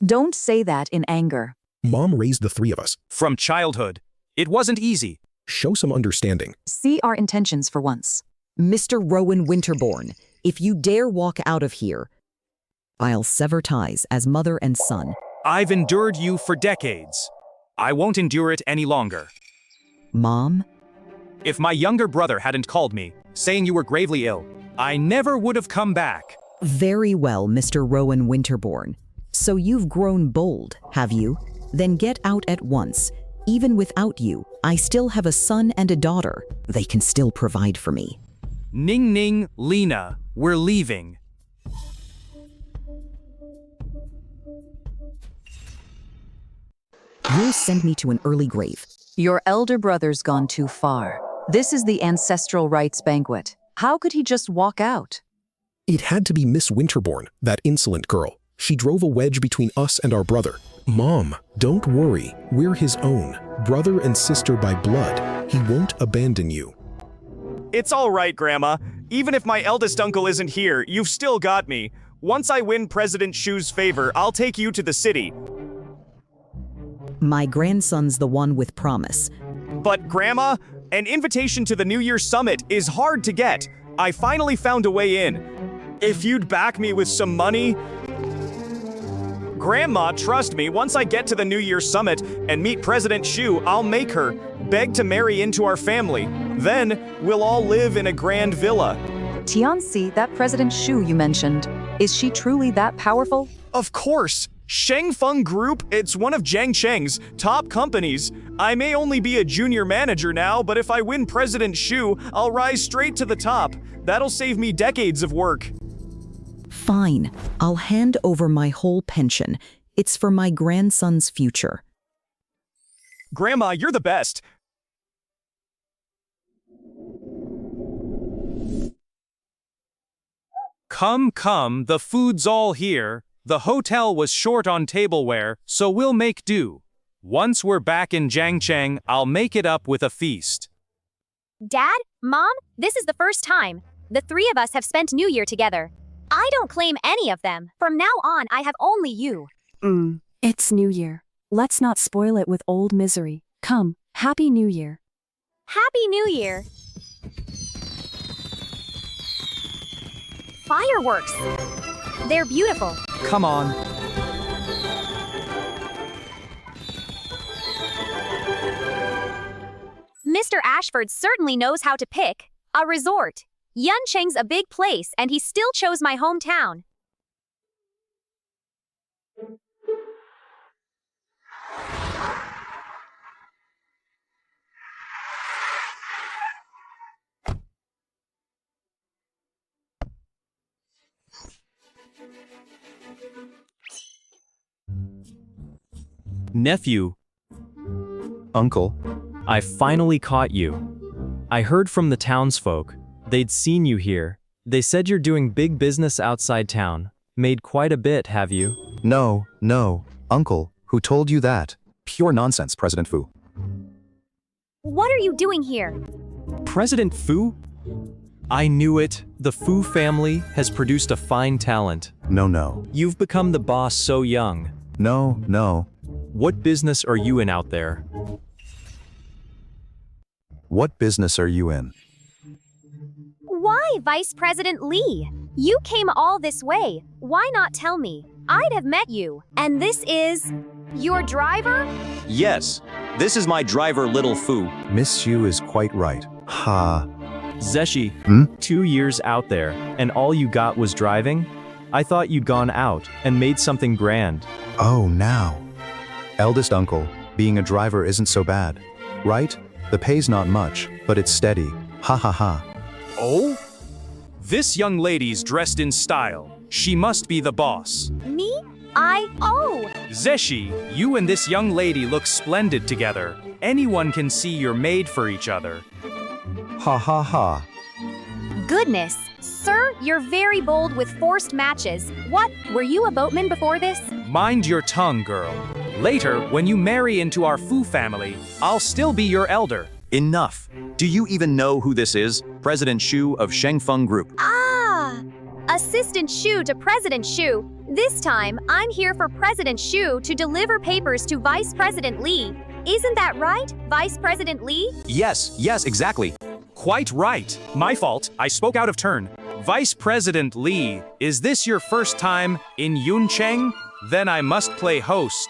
Don't say that in anger. Mom raised the three of us. From childhood. It wasn't easy. Show some understanding. See our intentions for once. Mr. Rowan Winterbourne, if you dare walk out of here, I'll sever ties as mother and son. I've endured you for decades. I won't endure it any longer. Mom? If my younger brother hadn't called me, saying you were gravely ill, I never would have come back. Very well, Mr. Rowan Winterbourne. So you've grown bold, have you? Then get out at once. Even without you, I still have a son and a daughter. They can still provide for me. Ning Ning, Lena, we're leaving. You'll send me to an early grave. Your elder brother's gone too far. This is the ancestral rites banquet. How could he just walk out? It had to be Miss Winterbourne, that insolent girl. She drove a wedge between us and our brother. Mom, don't worry. We're his own. Brother and sister by blood. He won't abandon you. It's all right, Grandma. Even if my eldest uncle isn't here, you've still got me. Once I win President Shu's favor, I'll take you to the city. My grandson's the one with promise. But Grandma, an invitation to the New Year's Summit is hard to get. I finally found a way in. If you'd back me with some money... Grandma, trust me, once I get to the New Year's Summit and meet President Shu, I'll make her beg to marry into our family. Then, we'll all live in a grand villa. Tianxi, that President Shu you mentioned, is she truly that powerful? Of course. Shengfeng Group, it's one of Jiang Cheng's top companies. I may only be a junior manager now, but if I win President Shu, I'll rise straight to the top. That'll save me decades of work. Fine. I'll hand over my whole pension. It's for my grandson's future. Grandma, you're the best. Come, the food's all here. The hotel was short on tableware, so we'll make do. Once we're back in Jiangcheng, I'll make it up with a feast. Dad, Mom, this is the first time. The three of us have spent New Year together. I don't claim any of them. From now on, I have only you. It's New Year. Let's not spoil it with old misery. Come, Happy New Year. Happy New Year. Fireworks. They're beautiful. Come on. Mr. Ashford certainly knows how to pick a resort. Yuncheng's a big place, and he still chose my hometown. Nephew. Uncle. I finally caught you. I heard from the townsfolk. They'd seen you here. They said you're doing big business outside town. Made quite a bit, have you? No. Uncle, who told you that? Pure nonsense, President Fu. What are you doing here? President Fu? I knew it. The Fu family has produced a fine talent. No. You've become the boss so young. No. What business are you in out there? What business are you in? Why, Vice President Lee? You came all this way. Why not tell me? I'd have met you. And this is your driver? Yes, this is my driver, Little Fu. Miss Xu is quite right. Ha. Zeshi, 2 years out there, and all you got was driving? I thought you'd gone out and made something grand. Oh, now. Eldest uncle, being a driver isn't so bad, right? The pay's not much, but it's steady. Ha ha ha. Oh? This young lady's dressed in style. She must be the boss. Me? Zeshi, you and this young lady look splendid together. Anyone can see you're made for each other. Ha ha ha. Goodness. Sir, you're very bold with forced matches. What? Were you a boatman before this? Mind your tongue, girl. Later, when you marry into our Fu family, I'll still be your elder. Enough. Do you even know who this is? President Shu of Shengfeng Group. Ah! Assistant Shu to President Shu. This time, I'm here for President Shu to deliver papers to Vice President Li. Isn't that right, Vice President Li? Yes, exactly. Quite right. My fault. I spoke out of turn. Vice President Li, is this your first time in Yuncheng? Then I must play host.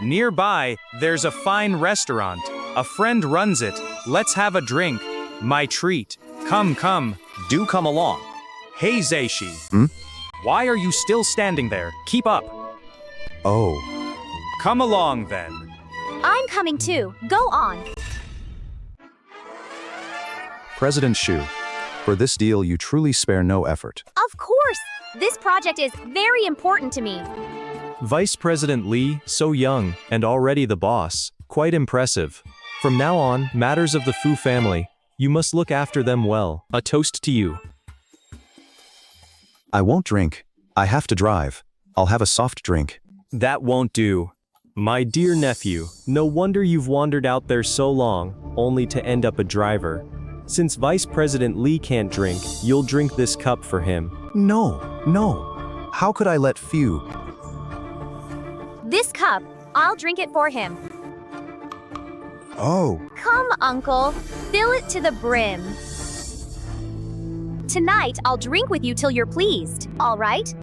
Nearby, there's a fine restaurant. A friend runs it. Let's have a drink. My treat. Come. Do come along. Hey Zeishi. Why are you still standing there? Keep up. Oh. Come along then. I'm coming too. Go on. President Shu, for this deal you truly spare no effort. Of course! This project is very important to me. Vice President Li, so young, and already the boss. Quite impressive. From now on, matters of the Fu family, you must look after them well. A toast to you. I won't drink. I have to drive. I'll have a soft drink. That won't do. My dear nephew, no wonder you've wandered out there so long, only to end up a driver. Since Vice President Li can't drink, you'll drink this cup for him. No. How could I let Few? This cup, I'll drink it for him. Oh. Come, Uncle. Fill it to the brim. Tonight, I'll drink with you till you're pleased, all right?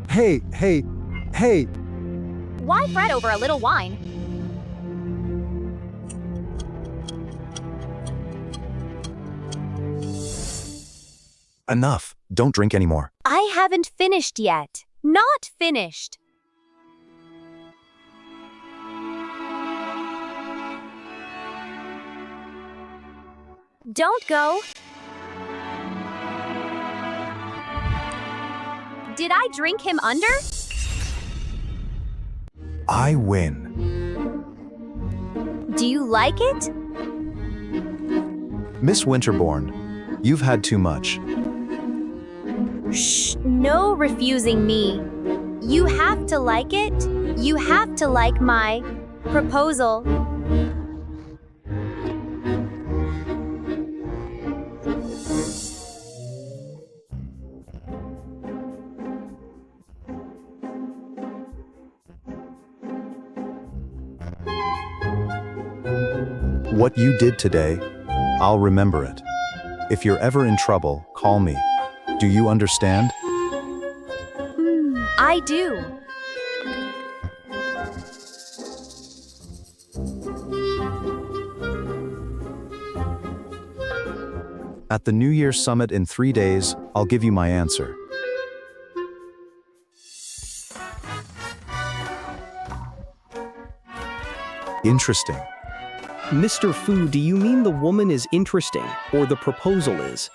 Hey. Why fret over a little wine? Enough. Don't drink anymore. I haven't finished yet. Not finished. Don't go. Did I drink him under? I win. Do you like it? Miss Winterbourne, you've had too much. Shh, no refusing me. You have to like it. You have to like my proposal. What you did today, I'll remember it. If you're ever in trouble, call me. Do you understand? I do. At the New Year's Summit in 3 days, I'll give you my answer. Interesting. Mr. Fu, do you mean the woman is interesting, or the proposal is?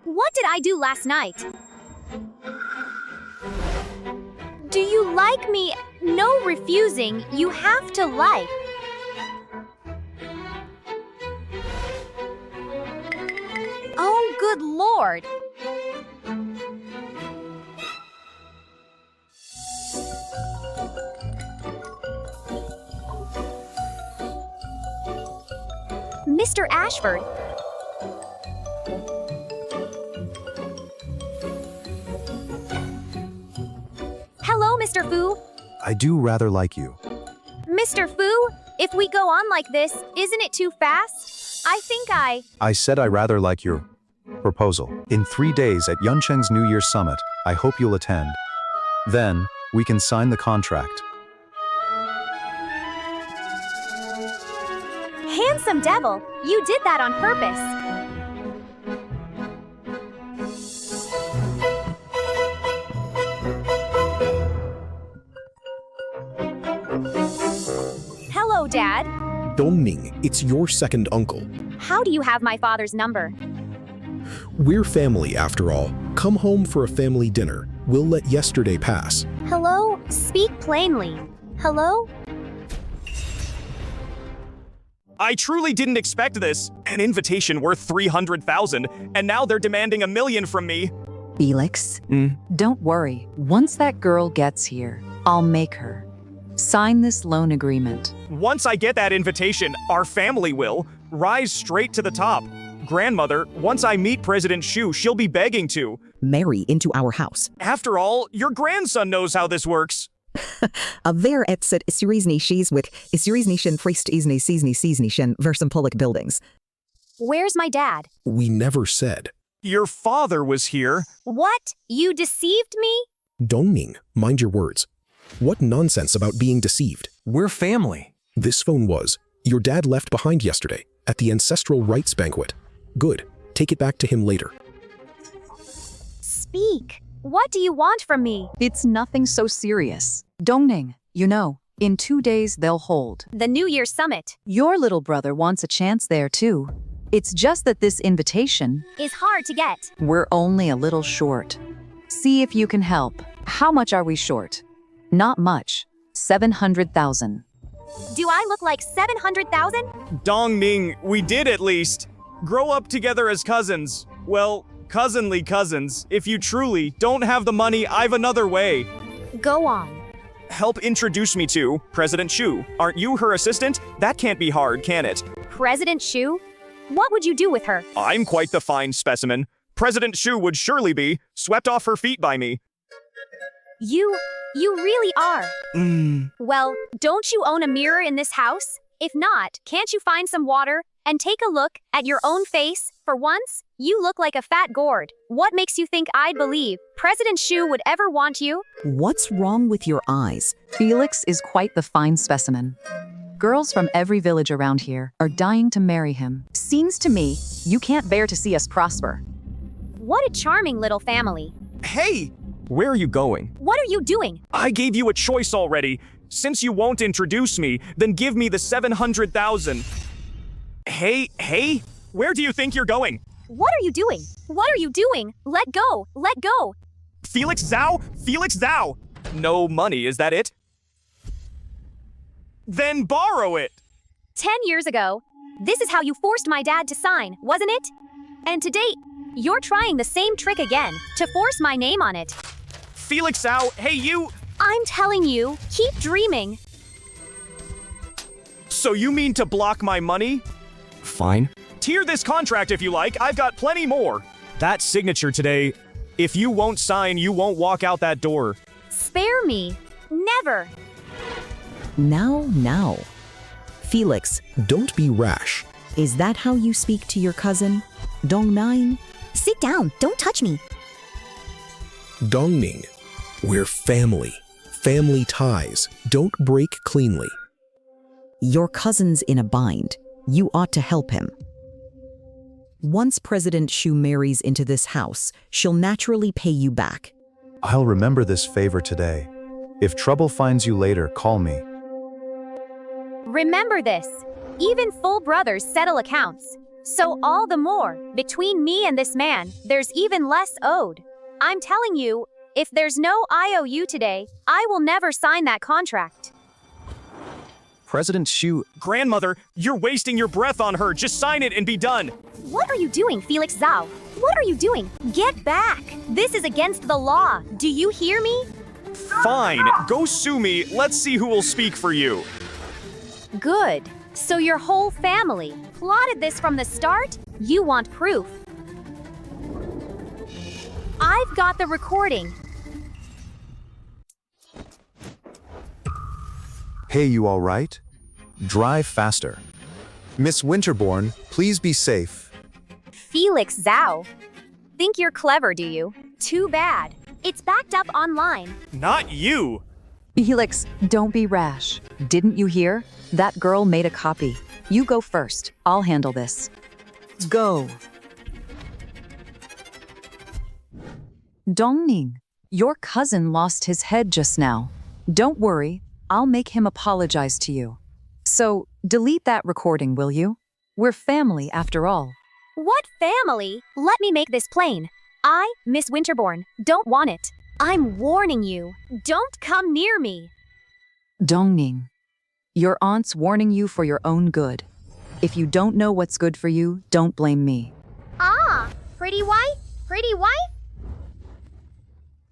What did I do last night? Do you like me? No refusing. You have to like. Oh, good Lord. Mr. Ashford. Hello, Mr. Fu. I do rather like you. Mr. Fu, if we go on like this, isn't it too fast? I said I rather like your proposal. In 3 days at Yuncheng's New Year's Summit, I hope you'll attend. Then, we can sign the contract. Handsome devil, you did that on purpose. Hello, Dad. Dongning, it's your second uncle. How do you have my father's number? We're family, after all. Come home for a family dinner. We'll let yesterday pass. Hello? Speak plainly. Hello? I truly didn't expect this. An invitation worth 300,000, and now they're demanding $1 million from me. Felix, don't worry. Once that girl gets here, I'll make her. Sign this loan agreement. Once I get that invitation, our family will rise straight to the top. Grandmother, once I meet President Xu, she'll be begging to marry into our house. After all, your grandson knows how this works. Wer etset isrisnishes with isrisnischen frist isnisischen versum public buildings. Where's my dad? We never said. Your father was here. What? You deceived me? Dongning, mind your words. What nonsense about being deceived? We're family. This phone was. Your dad left behind yesterday at the ancestral rites banquet. Good. Take it back to him later. Speak. What do you want from me? It's nothing so serious. Dongning, you know, in 2 days they'll hold the New Year Summit. Your little brother wants a chance there too. It's just that this invitation is hard to get. We're only a little short. See if you can help. How much are we short? Not much. 700,000. Do I look like 700,000? Dongning, we did at least. Grow up together as cousins. Well, cousinly cousins. If you truly don't have the money, I've another way. Go on. Help introduce me to President Xu. Aren't you her assistant? That can't be hard, can it? President Xu? What would you do with her? I'm quite the fine specimen. President Xu would surely be swept off her feet by me. You really are. Well, don't you own a mirror in this house? If not, can't you find some water and take a look at your own face? For once, you look like a fat gourd. What makes you think I'd believe President Xu would ever want you? What's wrong with your eyes? Felix is quite the fine specimen. Girls from every village around here are dying to marry him. Seems to me, you can't bear to see us prosper. What a charming little family. Hey! Where are you going? What are you doing? I gave you a choice already. Since you won't introduce me, then give me the 700,000. Hey, where do you think you're going? What are you doing? What are you doing? Let go, let go. Felix Zhao! No money, is that it? Then borrow it! 10 years ago, this is how you forced my dad to sign, wasn't it? And to date, you're trying the same trick again, to force my name on it. Felix Zhao, hey you! I'm telling you, keep dreaming. So you mean to block my money? Fine. Tear this contract if you like, I've got plenty more. That signature today, if you won't sign, you won't walk out that door. Spare me. Never. Now. Felix. Don't be rash. Is that how you speak to your cousin? Dongning? Sit down, don't touch me. Dongning. We're family. Family ties. Don't break cleanly. Your cousin's in a bind. You ought to help him. Once President Xu marries into this house, she'll naturally pay you back. I'll remember this favor today. If trouble finds you later, call me. Remember this. Even full brothers settle accounts. So all the more, between me and this man, there's even less owed. I'm telling you, if there's no IOU today, I will never sign that contract. President Xu. Grandmother, you're wasting your breath on her. Just sign it and be done. What are you doing, Felix Zhao? What are you doing? Get back! This is against the law. Do you hear me? Fine, go sue me. Let's see who will speak for you. Good. So your whole family plotted this from the start? You want proof? I've got the recording. Hey, you all right? Drive faster. Miss Winterbourne, please be safe. Felix Zhao. Think you're clever, do you? Too bad. It's backed up online. Not you. Felix, don't be rash. Didn't you hear? That girl made a copy. You go first. I'll handle this. Go. Dongning, your cousin lost his head just now. Don't worry, I'll make him apologize to you. So, Delete that recording, will you? We're family after all. What family? Let me make this plain. I, Miss Winterbourne, don't want it. I'm warning you. Don't come near me. Dongning, your aunt's warning you for your own good. If you don't know what's good for you, don't blame me. Ah, pretty wife? Pretty wife?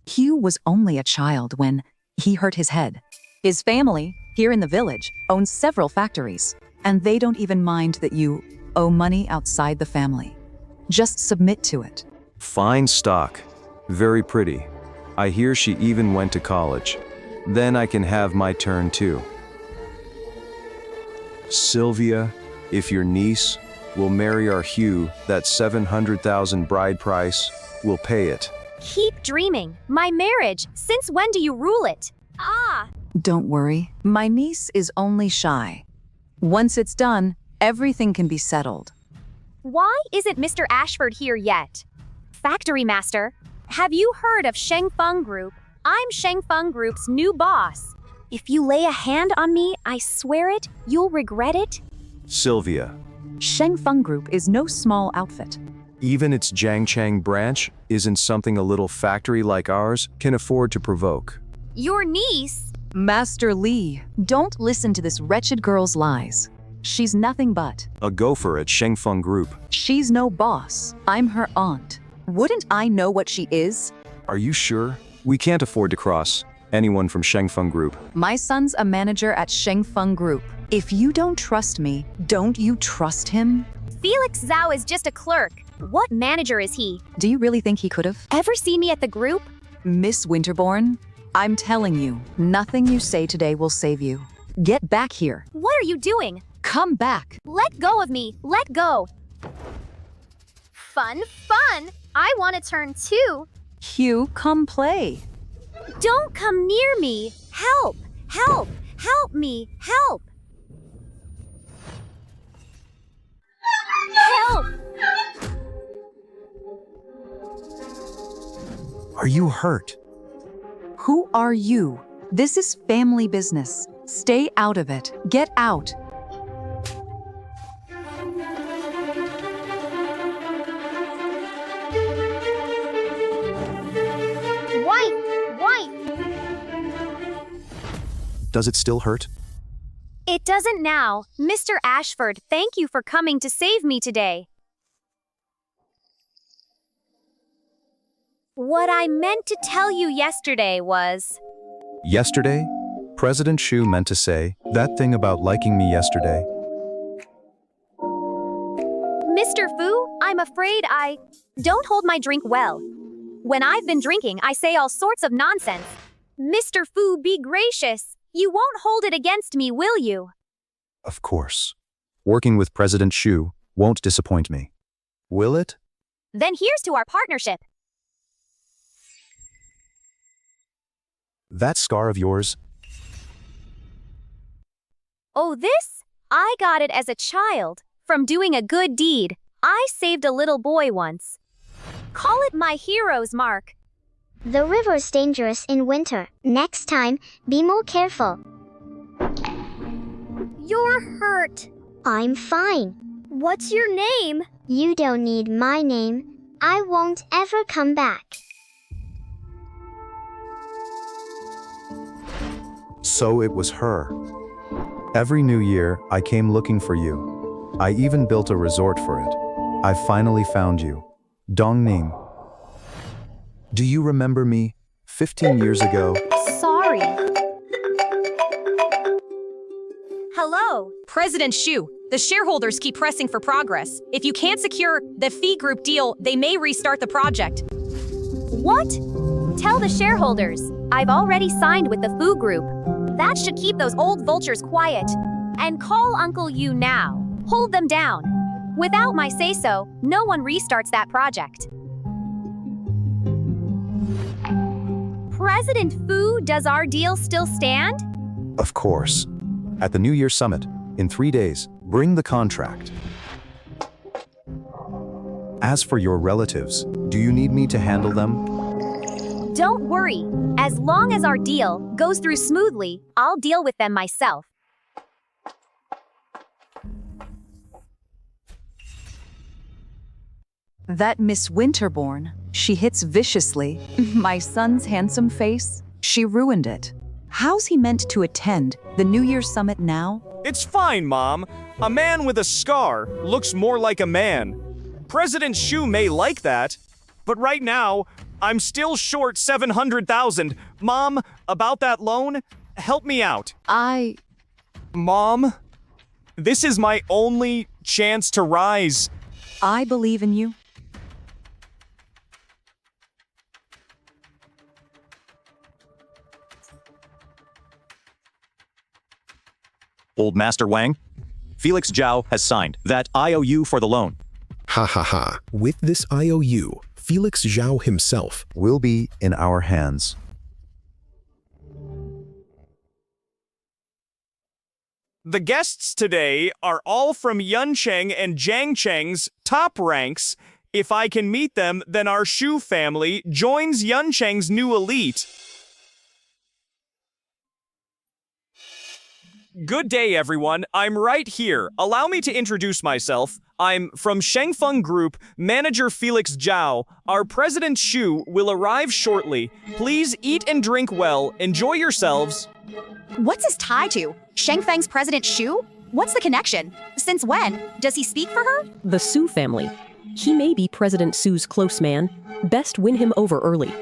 Hugh was only a child when he hurt his head. His family, here in the village, owns several factories, and they don't even mind that you owe money outside the family. Just submit to it. Fine stock. Very pretty. I hear she even went to college. Then I can have my turn too. Sylvia, if your niece will marry our Hugh, that 700,000 bride price, we'll pay it. Keep dreaming. My marriage. Since when do you rule it? Ah! Don't worry, my niece is only shy. Once it's done, everything can be settled. Why isn't Mr. Ashford here yet? Factory master, have you heard of Shengfeng Group? I'm Shengfeng Group's new boss. If you lay a hand on me, I swear it, you'll regret it. Sylvia, Shengfeng Group is no small outfit. even its Jiangchang branch isn't something a little factory like ours can afford to provoke. Your niece? Master Li, don't listen to this wretched girl's lies. She's nothing but A gopher at Shengfeng Group. She's no boss. I'm her aunt. Wouldn't I know what she is? Are you sure? We can't afford to cross anyone from Shengfeng Group. My son's a manager at Shengfeng Group. If you don't trust me, don't you trust him? Felix Zhao is just a clerk. What manager is he? Do you really think he could have? Ever see me at the group? Miss Winterbourne, I'm telling you, nothing you say today will save you. Get back here. What are you doing? Come back. Let go of me. Let go. Fun, fun. I want to turn too. Hugh, come play. Don't come near me. Help, help, help me, help. Help. Are you hurt? Who are you? This is family business. Stay out of it. Get out. Wife. Does it still hurt? It doesn't now. Mr. Ashford, thank you for coming to save me today. What I meant to tell you yesterday was... Yesterday? President Xu meant to say that thing about liking me yesterday. Mr. Fu, I'm afraid I don't hold my drink well. When I've been drinking, I say all sorts of nonsense. Mr. Fu, be gracious. You won't hold it against me, will you? Of course. Working with President Xu won't disappoint me. Will it? Then here's to our partnership. That scar of yours? Oh, this? I got it as a child. From doing a good deed. I saved a little boy once. Call it my hero's mark. The river's dangerous in winter. Next time, be more careful. You're hurt. I'm fine. What's your name? You don't need my name. I won't ever come back. So it was her. Every New Year, I came looking for you. I even built a resort for it. I finally found you. Dongning. Do you remember me? 15 years ago? Sorry. Hello, President Xu. The shareholders keep pressing for progress. If you can't secure the fee group deal, they may restart the project. What? Tell the shareholders. I've already signed with the Fu Group. That should keep those old vultures quiet. And call Uncle Yu now. Hold them down. Without my say-so, no one restarts that project. President Fu, does our deal still stand? Of course. At the New Year Summit, in 3 days, bring the contract. As for your relatives, do you need me to handle them? Don't worry. As long as our deal goes through smoothly, I'll deal with them myself. That Miss Winterbourne, she hits viciously. My son's handsome face, she ruined it. How's he meant to attend the New Year's summit now? It's fine, Mom. A man with a scar looks more like a man. President Shu may like that, but right now, I'm still short 700,000. Mom, about that loan, help me out. Mom, this is my only chance to rise. I believe in you. Old Master Wang, Felix Zhao has signed that IOU for the loan. Ha ha ha. With this IOU, Felix Zhao himself will be in our hands. The guests today are all from Yuncheng and Jiangcheng's top ranks. If I can meet them, then our Shu family joins Yuncheng's new elite. Good day, everyone. I'm right here. Allow me to introduce myself. I'm from Shengfeng Group, Manager Felix Zhao. Our President Shu will arrive shortly. Please eat and drink well. Enjoy yourselves. What's his tie to? Shengfeng's President Shu? What's the connection? Since when? Does he speak for her? The Su family. He may be President Su's close man. Best win him over early.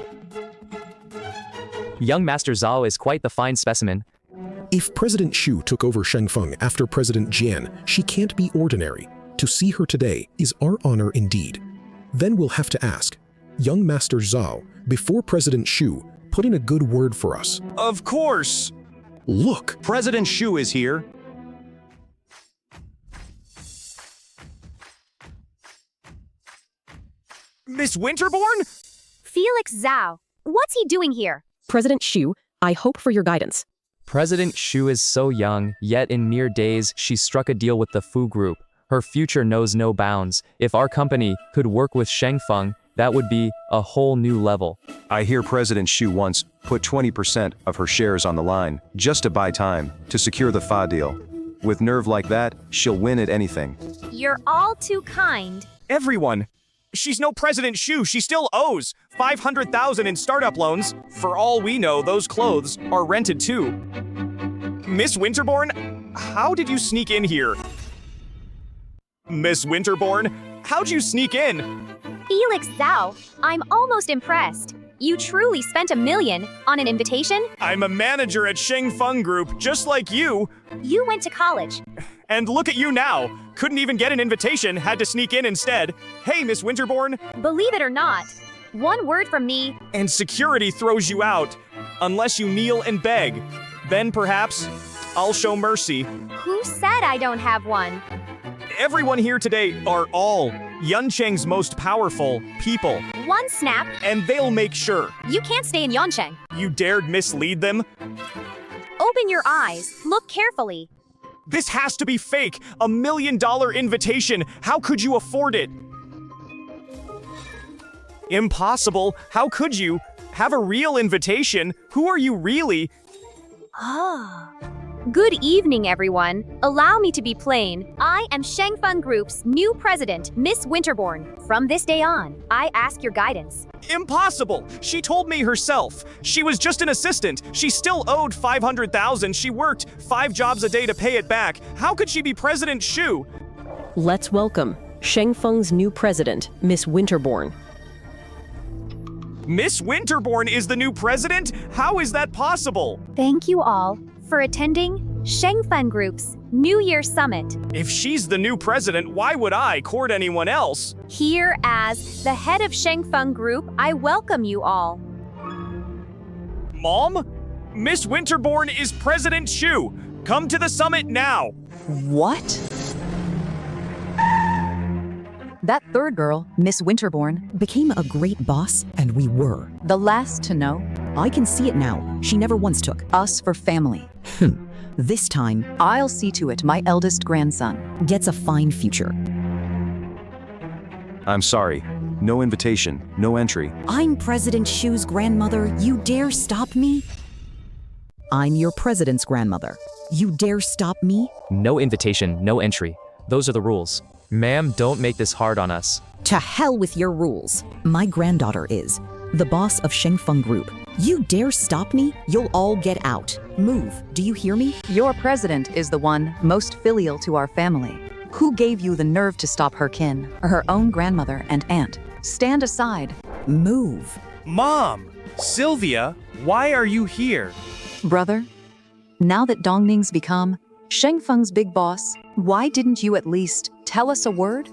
Young Master Zhao is quite the fine specimen. If President Shu took over Shengfeng after President Jian, she can't be ordinary. To see her today is our honor indeed. Then we'll have to ask, young Master Zhao, before President Shu, put in a good word for us. Of course. Look, President Shu is here. Miss Winterbourne? Felix Zhao, what's he doing here? President Shu, I hope for your guidance. President Shu is so young, yet in mere days she struck a deal with the Fu Group. Her future knows no bounds. If our company could work with Shengfeng, that would be a whole new level. I hear President Shu once put 20% of her shares on the line, just to buy time, to secure the Fa deal. With nerve like that, she'll win at anything. You're all too kind. Everyone. She's no President Shu. She still owes 500,000 in startup loans. For all we know, those clothes are rented too. Miss Winterbourne, how did you sneak in here? Miss Winterbourne, how'd you sneak in? Felix Zhao, I'm almost impressed. You truly spent $1 million on an invitation? I'm a manager at Shengfeng Group, just like you. You went to college. And look at you now. Couldn't even get an invitation, had to sneak in instead. Hey, Miss Winterbourne. Believe it or not, one word from me, and security throws you out, unless you kneel and beg. Then perhaps I'll show mercy. Who said I don't have one? Everyone here today are all Yuncheng's most powerful people. One snap, and they'll make sure. You can't stay in Yuncheng. You dared mislead them? Open your eyes. Look carefully. This has to be fake. $1 million invitation. How could you afford it? Impossible. How could you have a real invitation? Who are you really? Good evening, everyone. Allow me to be plain. I am Shengfeng Group's new president, Miss Winterbourne. From this day on, I ask your guidance. Impossible. She told me herself. She was just an assistant. She still owed 500,000. She worked 5 jobs a day to pay it back. How could she be President Shu? Let's welcome Shengfeng's new president, Miss Winterbourne. Miss Winterbourne is the new president? How is that possible? Thank you all for attending Shengfeng Group's New Year Summit. If she's the new president, why would I court anyone else? Here, as the head of Shengfeng Group, I welcome you all. Mom? Miss Winterbourne is President Shu. Come to the summit now. What? That third girl, Miss Winterbourne, became a great boss, and we were. the last to know, I can see it now. She never once took. us for family. This time, I'll see to it my eldest grandson gets a fine future. I'm sorry. No invitation, no entry. I'm President Shu's grandmother. You dare stop me? I'm your president's grandmother. You dare stop me? No invitation, no entry. Those are the rules. Ma'am, don't make this hard on us. To hell with your rules. My granddaughter is the boss of Shengfeng Group. You dare stop me? You'll all get out. Move. Do you hear me? Your president is the one most filial to our family. Who gave you the nerve to stop her kin, her own grandmother and aunt? Stand aside. Move. Mom! Sylvia, why are you here? Brother, now that Dongning's become Shengfeng's big boss, why didn't you at least tell us a word?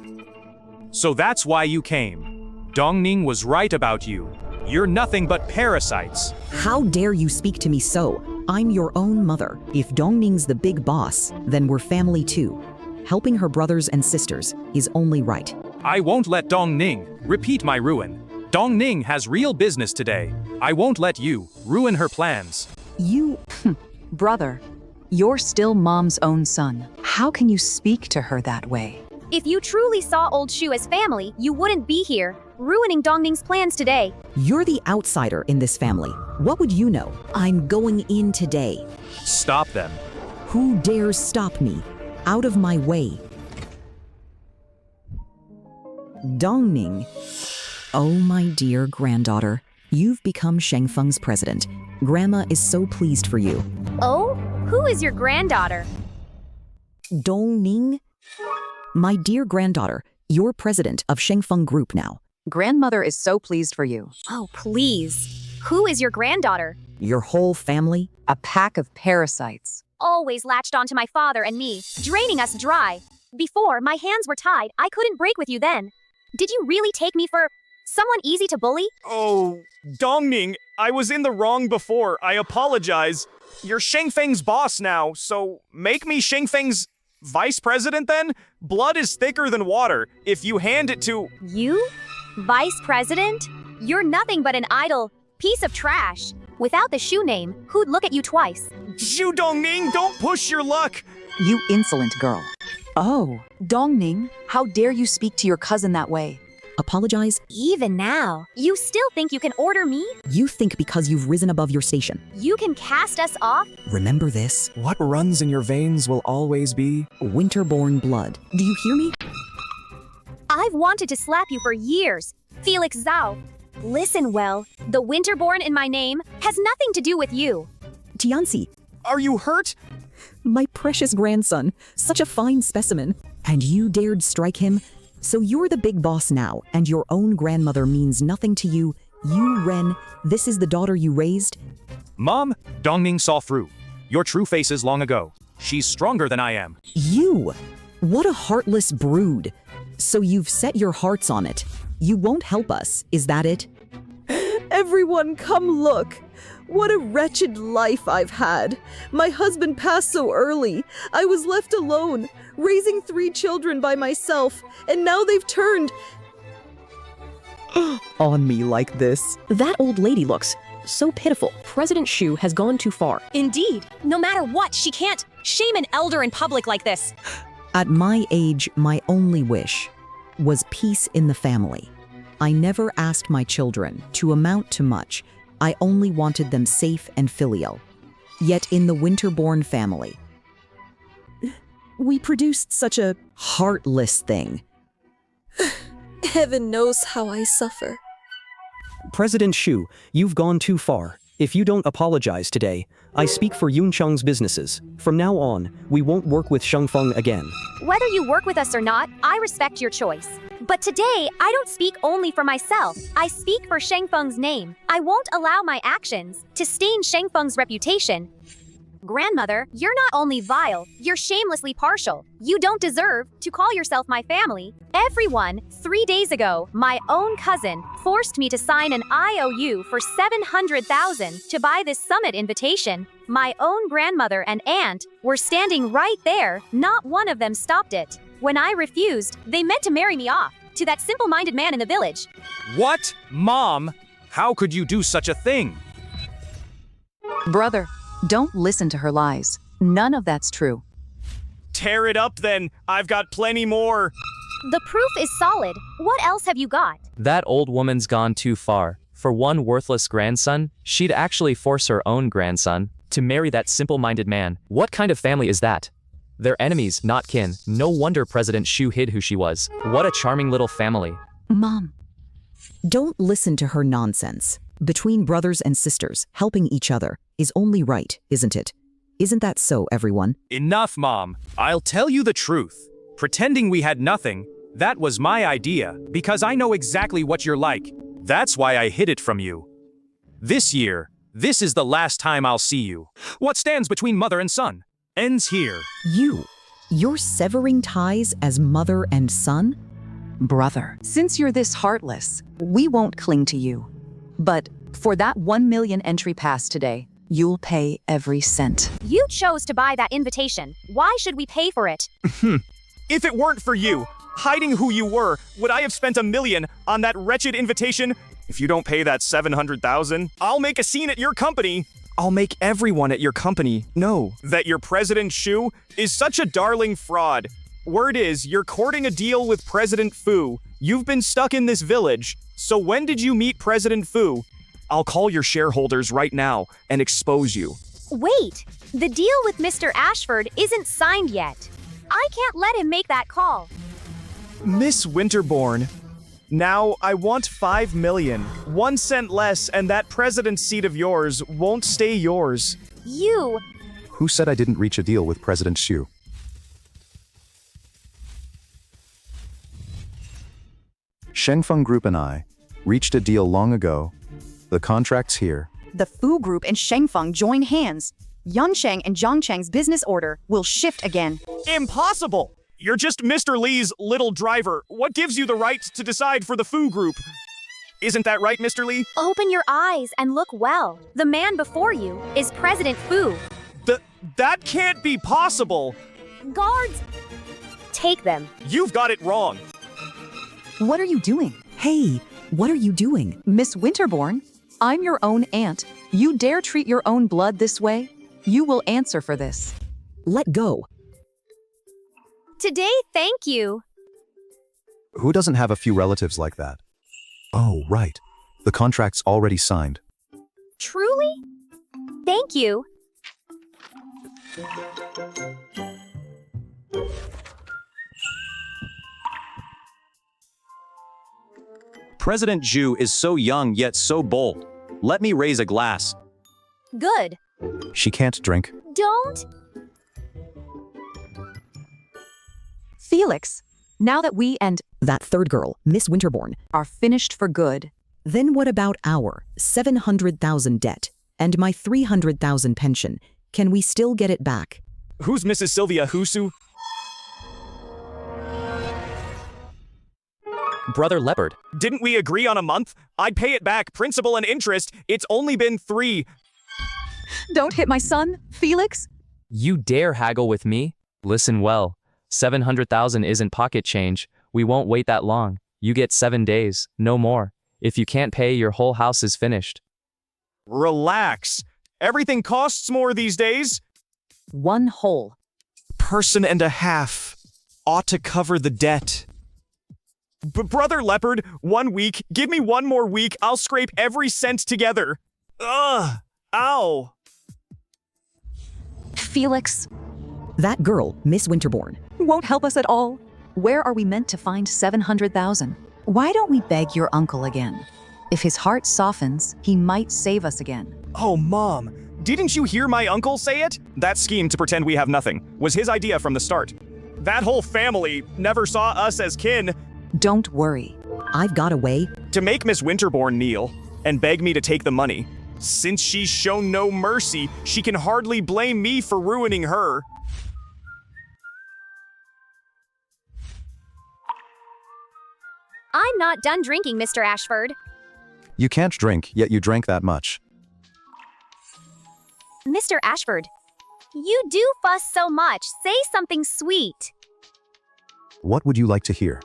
So that's why you came. Dongning was right about you. You're nothing but parasites. How dare you speak to me so? I'm your own mother. If Dongning's the big boss, then we're family too. Helping her brothers and sisters is only right. I won't let Dongning repeat my ruin. Dongning has real business today. I won't let you ruin her plans. You, brother, you're still mom's own son. How can you speak to her that way? If you truly saw Old Shu as family, you wouldn't be here, ruining Dongning's plans today. You're the outsider in this family. What would you know? I'm going in today. Stop them. Who dares stop me? Out of my way. Dongning. Oh, my dear granddaughter, you've become Shengfeng's president. Grandma is so pleased for you. Oh? Who is your granddaughter? Dongning? My dear granddaughter, you're president of Shengfeng Group now. Grandmother is so pleased for you. Oh, please. Who is your granddaughter? Your whole family? A pack of parasites. Always latched onto my father and me, draining us dry. Before, my hands were tied. I couldn't break with you then. Did you really take me for someone easy to bully? Oh, Dongning, I was in the wrong before. I apologize. You're Shengfeng's boss now, so make me Shengfeng's vice president then? Blood is thicker than water. If you hand it to... You? Vice president? You're nothing but an idle piece of trash. Without the Shu name, who'd look at you twice? Shu Dongning, don't push your luck! You insolent girl. Oh, Dongning, how dare you speak to your cousin that way? Apologize? Even now, you still think you can order me? You think because you've risen above your station. You can cast us off? Remember this? What runs in your veins will always be winter-born blood. Do you hear me? I've wanted to slap you for years, Felix Zhao. Listen well, the winter-born in my name has nothing to do with you. Tianxi. Are you hurt? My precious grandson, such a fine specimen. And you dared strike him? So you're the big boss now, and your own grandmother means nothing to you. You, Ren, this is the daughter you raised? Mom, Dongning saw through your true faces long ago. She's stronger than I am. You! What a heartless brood. So you've set your hearts on it. You won't help us, is that it? Everyone come look. What a wretched life I've had. My husband passed so early. I was left alone, raising 3 children by myself, and now they've turned on me like this. That old lady looks so pitiful. President Shu has gone too far. Indeed. No matter what, she can't shame an elder in public like this. At my age, my only wish was peace in the family. I never asked my children to amount to much. I only wanted them safe and filial. Yet in the winter-born family, we produced such a heartless thing. Heaven knows how I suffer. President Shu, you've gone too far. If you don't apologize today, I speak for Yuncheng's businesses. From now on, we won't work with Shengfeng again. Whether you work with us or not, I respect your choice. But today, I don't speak only for myself. I speak for Shengfeng's name. I won't allow my actions to stain Shengfeng's reputation. Grandmother, you're not only vile, you're shamelessly partial. You don't deserve to call yourself my family. Everyone, 3 days ago, my own cousin forced me to sign an IOU for 700,000 to buy this summit invitation. My own grandmother and aunt were standing right there. Not one of them stopped it. When I refused, they meant to marry me off to that simple-minded man in the village. What? Mom? How could you do such a thing? Brother, don't listen to her lies. None of that's true. Tear it up then. I've got plenty more. The proof is solid. What else have you got? That old woman's gone too far. For one worthless grandson, she'd actually force her own grandson to marry that simple-minded man. What kind of family is that? They're enemies, not kin. No wonder President Shu hid who she was. What a charming little family. Mom. Don't listen to her nonsense. Between brothers and sisters, helping each other is only right, isn't it? Isn't that so, everyone? Enough, Mom. I'll tell you the truth. Pretending we had nothing, that was my idea, because I know exactly what you're like. That's why I hid it from you. This year, this is the last time I'll see you. What stands between mother and son ends here. You're severing ties as mother and son? Brother, since you're this heartless, we won't cling to you. But for that 1 million entry pass today, you'll pay every cent. You chose to buy that invitation. Why should we pay for it? If it weren't for you, hiding who you were, would I have spent $1 million on that wretched invitation? If you don't pay that $700,000, I'll make a scene at your company. I'll make everyone at your company know That your President Shu is such a darling fraud. Word is, you're courting a deal with President Fu. You've been stuck in this village. So when did you meet President Fu? I'll call your shareholders right now and expose you. Wait, the deal with Mr. Ashford isn't signed yet. I can't let him make that call. Miss Winterbourne, now I want 5 million. 1 cent less and that president's seat of yours won't stay yours. You... Who said I didn't reach a deal with President Xu? Shengfeng Group and I reached a deal long ago. The contract's here. The Fu Group and Shengfeng join hands. Yunsheng and Zhangcheng's business order will shift again. Impossible! You're just Mr. Li's little driver. What gives you the right to decide for the Fu Group? Isn't that right, Mr. Li? Open your eyes and look well. The man before you is President Fu. That can't be possible! Guards! Take them. You've got it wrong. What are you doing? Hey, what are you doing? Miss Winterbourne, I'm your own aunt. You dare treat your own blood this way? You will answer for this. Let go. Today, thank you. Who doesn't have a few relatives like that? Oh, right. The contract's already signed. Truly? Thank you. President Zhu is so young yet so bold. Let me raise a glass. Good. She can't drink. Don't. Felix, now that we and That third girl, Miss Winterbourne, are finished for good, then what about our 700,000 debt and my 300,000 pension? Can we still get it back? Who's Mrs. Sylvia Husu? Brother Leopard. Didn't we agree on a month? I'd pay it back, principal and interest. It's only been 3. Don't hit my son, Felix. You dare haggle with me? Listen well. 700,000 isn't pocket change. We won't wait that long. You get 7 days, no more. If you can't pay, your whole house is finished. Relax. Everything costs more these days. 1 whole. Person and a half ought to cover the debt. Brother Leopard, 1 week. Give me 1 more week. I'll scrape every cent together. Ugh. Ow. Felix. That girl, Miss Winterbourne, won't help us at all. Where are we meant to find 700,000? Why don't we beg your uncle again? If his heart softens, he might save us again. Oh, Mom. Didn't you hear my uncle say it? That scheme to pretend we have nothing was his idea from the start. That whole family never saw us as kin. Don't worry. I've got a way to make Miss Winterbourne kneel and beg me to take the money. Since she's shown no mercy, she can hardly blame me for ruining her. I'm not done drinking, Mr. Ashford. You can't drink, yet you drank that much. Mr. Ashford, you do fuss so much. Say something sweet. What would you like to hear?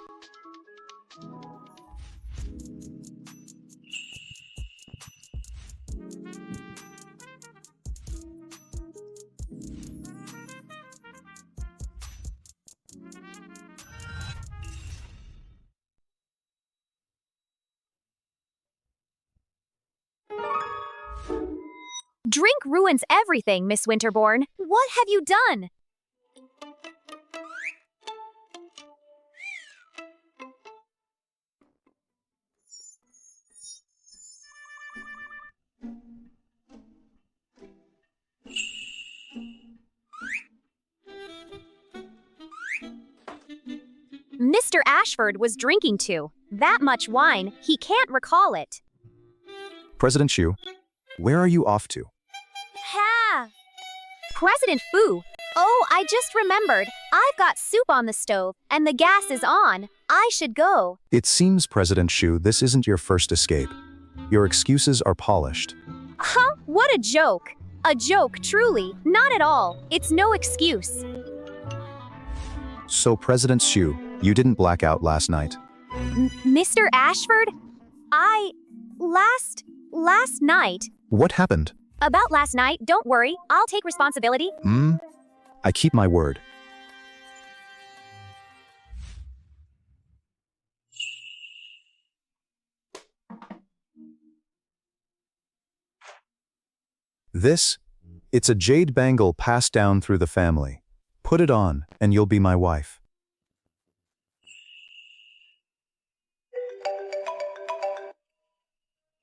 Drink ruins everything, Miss Winterbourne. What have you done? Mr. Ashford was drinking too. That much wine, he can't recall it. President Shu, where are you off to? Ha! President Fu. Oh, I just remembered. I've got soup on the stove, and the gas is on. I should go. It seems, President Shu, this isn't your first escape. Your excuses are polished. Huh? What a joke. A joke, truly. Not at all. It's no excuse. So, President Shu, you didn't black out last night. Mr. Ashford? Last night. What happened? About last night, don't worry. I'll take responsibility. I keep my word. It's a jade bangle passed down through the family. Put it on, and you'll be my wife.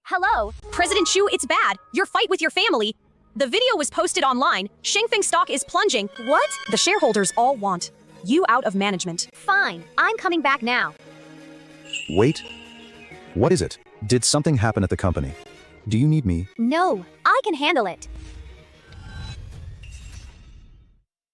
Hello, President Shu, it's bad. Your fight with your family. The video was posted online. Shengfeng stock is plunging. What? The shareholders all want you out of management. Fine, I'm coming back now. Wait. What is it? Did something happen at the company? Do you need me? No, I can handle it.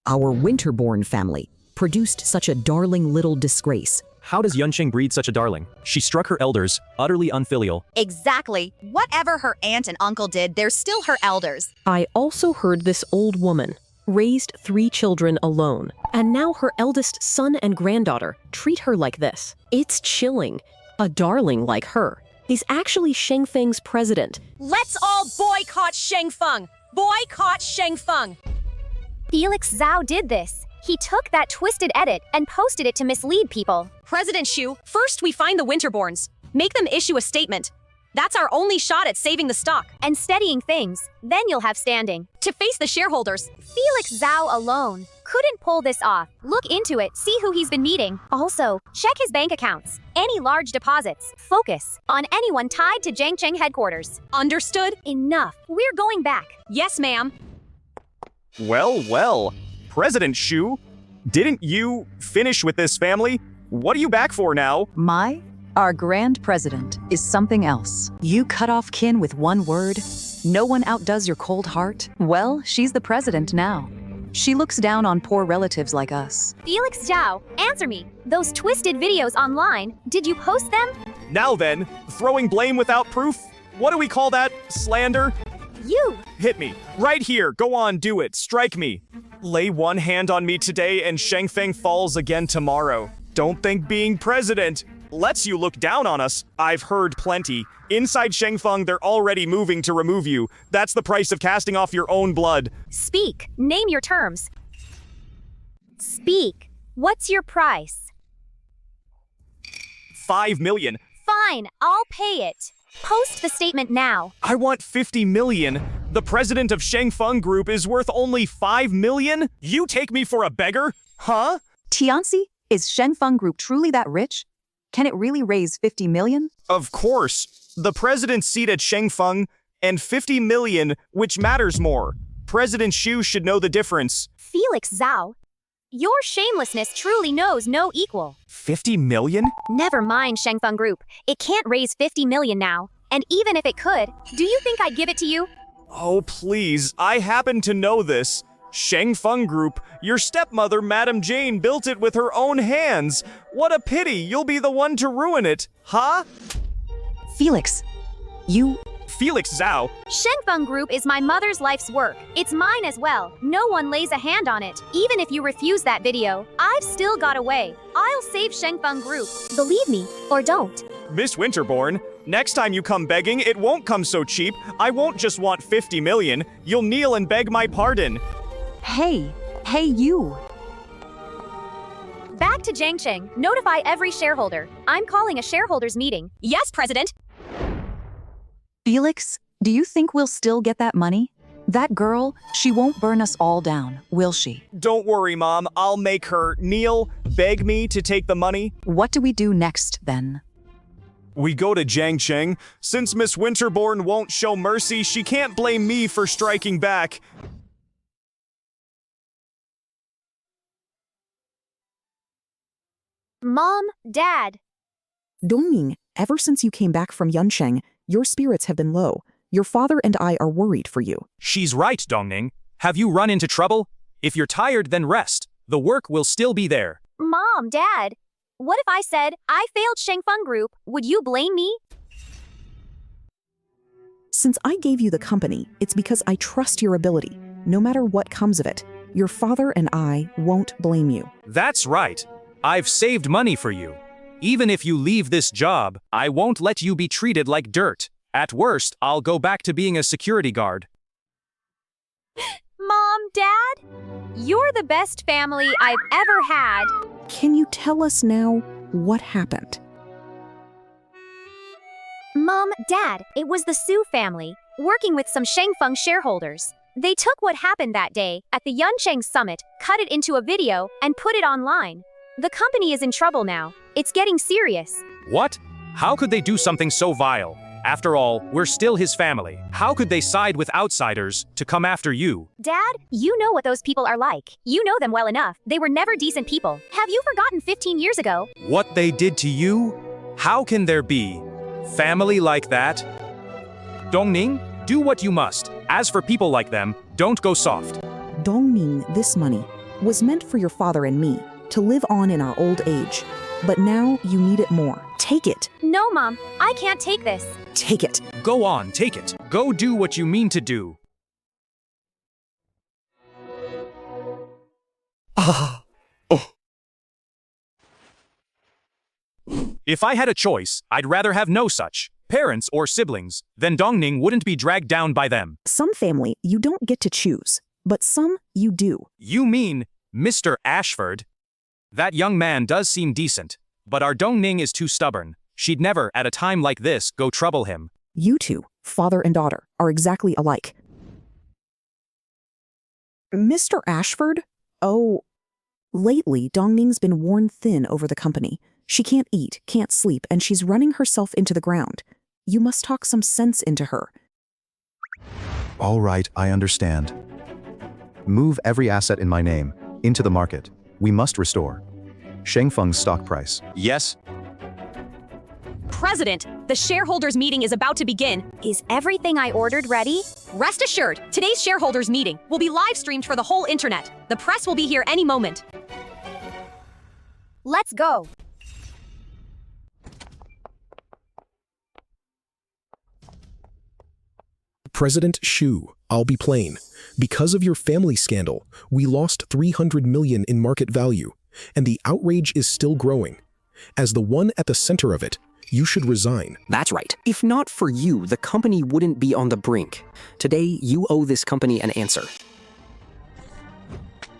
Our Winterborn family produced such a darling little disgrace. How does Yunqing breed such a darling? She struck her elders, utterly unfilial. Exactly. Whatever her aunt and uncle did, they're still her elders. I also heard this old woman raised 3 children alone, and now her eldest son and granddaughter treat her like this. It's chilling. A darling like her is actually Shengfeng's president. Let's all boycott Shengfeng! Boycott Shengfeng! Felix Zhao did this. He took that twisted edit and posted it to mislead people. President Shu, first we find the Winterborns. Make them issue a statement. That's our only shot at saving the stock. And steadying things. Then you'll have standing. To face the shareholders. Felix Zhao alone couldn't pull this off. Look into it, see who he's been meeting. Also, check his bank accounts. Any large deposits. Focus on anyone tied to Jiangcheng headquarters. Understood? Enough. We're going back. Yes, ma'am. Well. President Shu, didn't you finish with this family? What are you back for now? Our grand president is something else. You cut off kin with one word. No one outdoes your cold heart. Well, she's the president now. She looks down on poor relatives like us. Felix Zhao, answer me. Those twisted videos online, did you post them? Now then, throwing blame without proof? What do we call that? Slander? You! Hit me. Right here. Go on, do it. Strike me. Lay one hand on me today and Shengfeng falls again tomorrow. Don't think being president lets you look down on us. I've heard plenty. Inside Shengfeng, they're already moving to remove you. That's the price of casting off your own blood. Speak. Name your terms. Speak. What's your price? 5 million. Fine, I'll pay it. Post the statement now. I want 50 million. The president of Shengfeng Group is worth only 5 million? You take me for a beggar? Huh? Tianxi, is Shengfeng Group truly that rich? Can it really raise 50 million? Of course. The president's seat at Shengfeng and 50 million, which matters more. President Shu should know the difference. Felix Zhao, your shamelessness truly knows no equal. 50 million? Never mind, Shengfeng Group. It can't raise 50 million now. And even if it could, do you think I'd give it to you? Oh, please. I happen to know this. Shengfeng Group, your stepmother, Madame Jane, built it with her own hands. What a pity. You'll be the one to ruin it. Huh? Felix, Felix Zhao. Shengfeng Group is my mother's life's work. It's mine as well. No one lays a hand on it. Even if you refuse that video, I've still got a way. I'll save Shengfeng Group. Believe me, or don't. Miss Winterborn, next time you come begging, it won't come so cheap. I won't just want 50 million. You'll kneel and beg my pardon. Hey, you. Back to Jiangcheng. Notify every shareholder. I'm calling a shareholders meeting. Yes, President. Felix, do you think we'll still get that money? That girl, she won't burn us all down, will she? Don't worry, Mom. I'll make her kneel, beg me to take the money. What do we do next, then? We go to Jiangcheng. Since Miss Winterborn won't show mercy, she can't blame me for striking back. Mom, Dad. Dongming, ever since you came back from Yunsheng, your spirits have been low. Your father and I are worried for you. She's right, Dongning. Have you run into trouble? If you're tired, then rest. The work will still be there. Mom, Dad. What if I said I failed Shengfeng Group? Would you blame me? Since I gave you the company, it's because I trust your ability. No matter what comes of it, your father and I won't blame you. That's right. I've saved money for you. Even if you leave this job, I won't let you be treated like dirt. At worst, I'll go back to being a security guard. Mom, Dad, you're the best family I've ever had. Can you tell us now what happened? Mom, Dad, it was the Su family, working with some Shengfeng shareholders. They took what happened that day at the Yunsheng Summit, cut it into a video, and put it online. The company is in trouble now. It's getting serious. What? How could they do something so vile? After all, we're still his family. How could they side with outsiders to come after you? Dad, you know what those people are like. You know them well enough. They were never decent people. Have you forgotten 15 years ago? What they did to you? How can there be family like that? Dongning, do what you must. As for people like them, don't go soft. Dongming, this money was meant for your father and me to live on in our old age. But now you need it more. Take it. No, Mom, I can't take this. Take it. Go on, take it. Go do what you mean to do. If I had a choice, I'd rather have no such parents or siblings. Then Dongning wouldn't be dragged down by them. Some family you don't get to choose, but some you do. You mean Mr. Ashford? That young man does seem decent, but our Dongning is too stubborn. She'd never, at a time like this, go trouble him. You two, father and daughter, are exactly alike. Mr. Ashford? Oh, lately Dongning's been worn thin over the company. She can't eat, can't sleep, and she's running herself into the ground. You must talk some sense into her. All right, I understand. Move every asset in my name into the market. We must restore Shengfeng's stock price. Yes. President, the shareholders meeting is about to begin. Is everything I ordered ready? Rest assured, today's shareholders meeting will be live streamed for the whole internet. The press will be here any moment. Let's go. President Xu, I'll be plain. Because of your family scandal, we lost 300 million in market value, and the outrage is still growing. As the one at the center of it, you should resign. That's right. If not for you, the company wouldn't be on the brink. Today, you owe this company an answer.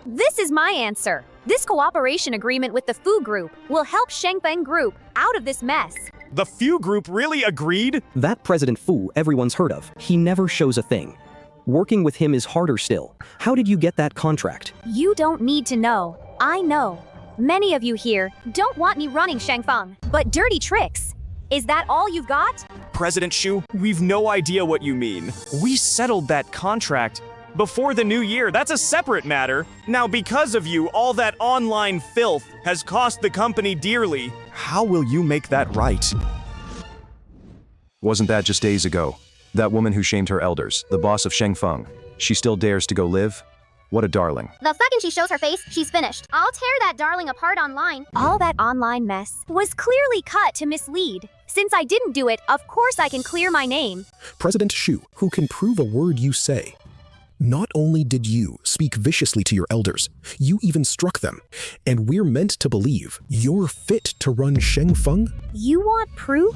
This is my answer. This cooperation agreement with the Fu Group will help Shengfeng Group out of this mess. The Fu Group really agreed? That President Fu everyone's heard of. He never shows a thing. Working with him is harder still. How did you get that contract? You don't need to know. I know. Many of you here don't want me running Shengfeng, but dirty tricks. Is that all you've got? President Xu, we've no idea what you mean. We settled that contract before the new year. That's a separate matter. Now, because of you, all that online filth has cost the company dearly. How will you make that right? Wasn't that just days ago? That woman who shamed her elders, the boss of Shengfeng, she still dares to go live? What a darling. The second she shows her face, she's finished. I'll tear that darling apart online. All that online mess was clearly cut to mislead. Since I didn't do it, of course I can clear my name. President Xu, who can prove a word you say. Not only did you speak viciously to your elders, you even struck them. And we're meant to believe you're fit to run Shengfeng? You want proof?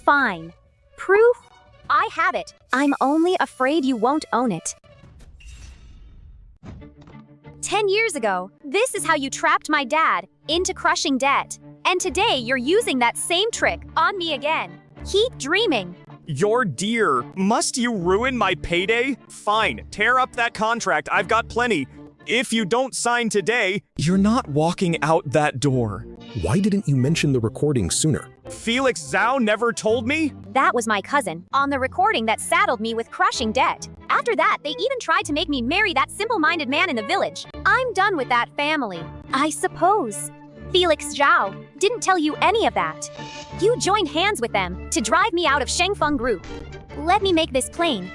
Fine. Proof? I have it. I'm only afraid you won't own it. 10 years ago, this is how you trapped my dad into crushing debt. And today you're using that same trick on me again. Keep dreaming. Your dear, must you ruin my payday? Fine, tear up that contract, I've got plenty. If you don't sign today, you're not walking out that door. Why didn't you mention the recording sooner? Felix Zhao never told me? That was my cousin, on the recording that saddled me with crushing debt. After that, they even tried to make me marry that simple-minded man in the village. I'm done with that family. I suppose Felix Zhao didn't tell you any of that. You joined hands with them to drive me out of Shengfeng Group. Let me make this plain.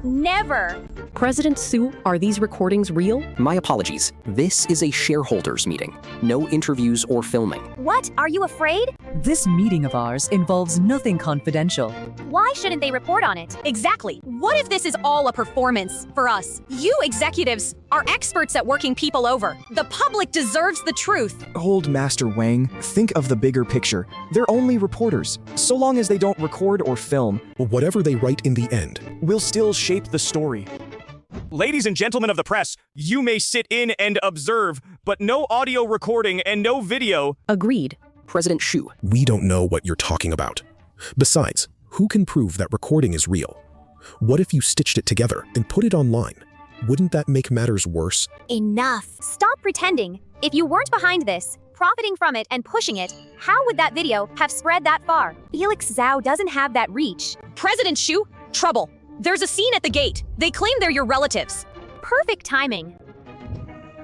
Never. President Su, are these recordings real? My apologies. This is a shareholders meeting. No interviews or filming. What? Are you afraid? This meeting of ours involves nothing confidential. Why shouldn't they report on it? Exactly. What if this is all a performance for us? You executives are experts at working people over. The public deserves the truth. Old Master Wang, think of the bigger picture. They're only reporters. So long as they don't record or film, whatever they write in the end will still shape the story. Ladies and gentlemen of the press, you may sit in and observe, but no audio recording and no video. Agreed. President Shu. We don't know what you're talking about. Besides, who can prove that recording is real? What if you stitched it together and put it online? Wouldn't that make matters worse? Enough. Stop pretending. If you weren't behind this, profiting from it and pushing it, how would that video have spread that far? Felix Zhao doesn't have that reach. President Shu, trouble. There's a scene at the gate. They claim they're your relatives. Perfect timing.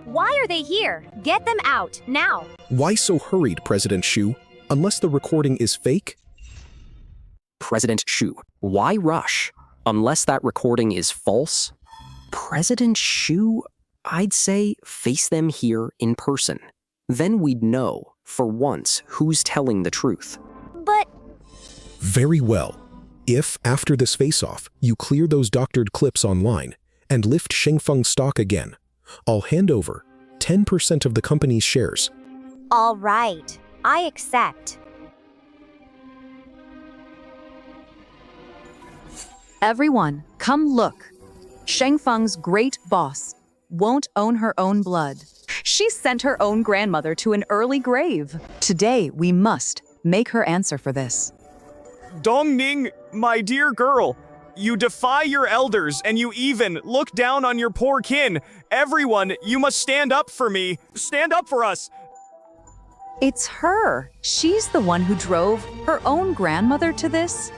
Why are they here? Get them out, now. Why so hurried, President Shu? Unless the recording is fake? President Shu, why rush? Unless that recording is false? President Shu, I'd say face them here in person. Then we'd know, for once, who's telling the truth. But... Very well. If, after this face-off, you clear those doctored clips online and lift Shengfeng stock again, I'll hand over 10% of the company's shares. All right. I accept. Everyone, come look. Shengfeng's great boss won't own her own blood. She sent her own grandmother to an early grave. Today, we must make her answer for this. Dongning, my dear girl, you defy your elders and you even look down on your poor kin. Everyone, you must stand up for me. Stand up for us. It's her. She's the one who drove her own grandmother to this.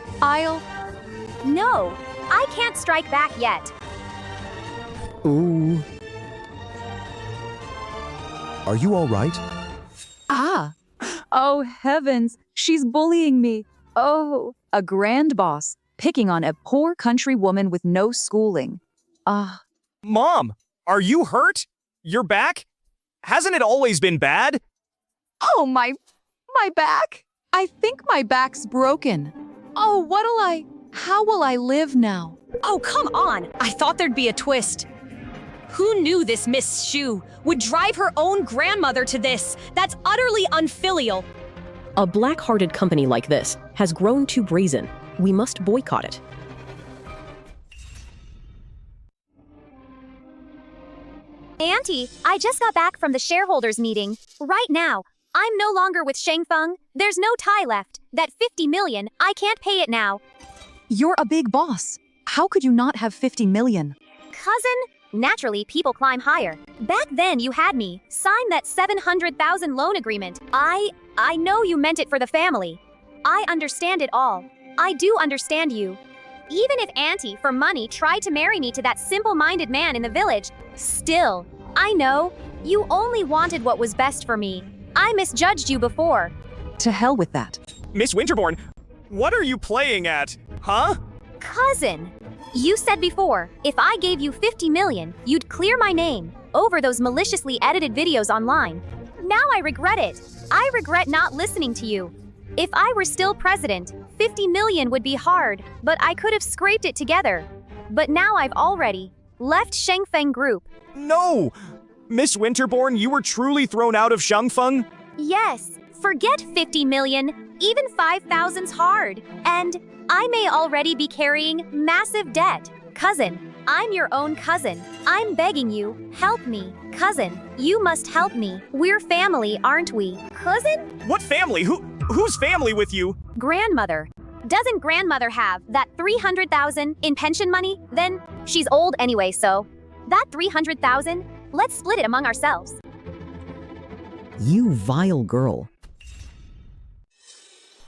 No, I can't strike back yet. Ooh. Are you all right? Ah. Oh, heavens. She's bullying me. Oh, a grand boss picking on a poor country woman with no schooling. Ah. Mom, are you hurt? Your back? Hasn't it always been bad? Oh, my back. I think my back's broken. Oh, how will I live now? Oh, come on. I thought there'd be a twist. Who knew this Miss Shu would drive her own grandmother to this? That's utterly unfilial. A black-hearted company like this has grown too brazen. We must boycott it. Auntie, I just got back from the shareholders meeting. Right now, I'm no longer with Shengfeng. There's no tie left. That 50 million, I can't pay it now. You're a big boss. How could you not have 50 million? Cousin? Naturally, people climb higher. Back then, you had me sign that 700,000 loan agreement. I know you meant it for the family. I understand it all. I do understand you. Even if Auntie, for money, tried to marry me to that simple-minded man in the village, still, I know, you only wanted what was best for me. I misjudged you before. To hell with that. Miss Winterbourne, what are you playing at? Huh? Cousin, you said before, if I gave you 50 million, you'd clear my name over those maliciously edited videos online. Now I regret it. I regret not listening to you. If I were still president, 50 million would be hard, but I could have scraped it together. But now I've already left Shengfeng Group. No! Miss Winterbourne, you were truly thrown out of Shengfeng? Yes, forget 50 million. Even 5,000's hard. And I may already be carrying massive debt. Cousin, I'm your own cousin. I'm begging you, help me. Cousin, you must help me. We're family, aren't we? Cousin? What family? Who's family with you? Grandmother. Doesn't grandmother have that 300,000 in pension money? Then she's old anyway, so that 300,000, let's split it among ourselves. You vile girl.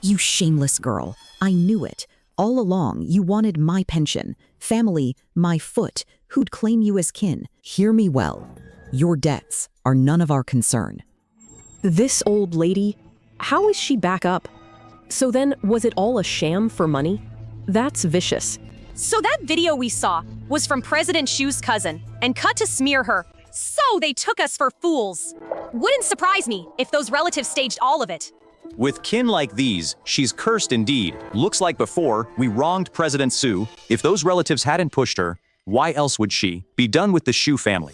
You shameless girl. I knew it. All along, you wanted my pension, family, my foot, who'd claim you as kin. Hear me well. Your debts are none of our concern. This old lady, how is she back up? So then, was it all a sham for money? That's vicious. So that video we saw was from President Shu's cousin and cut to smear her. So they took us for fools. Wouldn't surprise me if those relatives staged all of it. With kin like these, she's cursed indeed. Looks like before, we wronged President Sue. If those relatives hadn't pushed her, why else would she be done with the Shu family?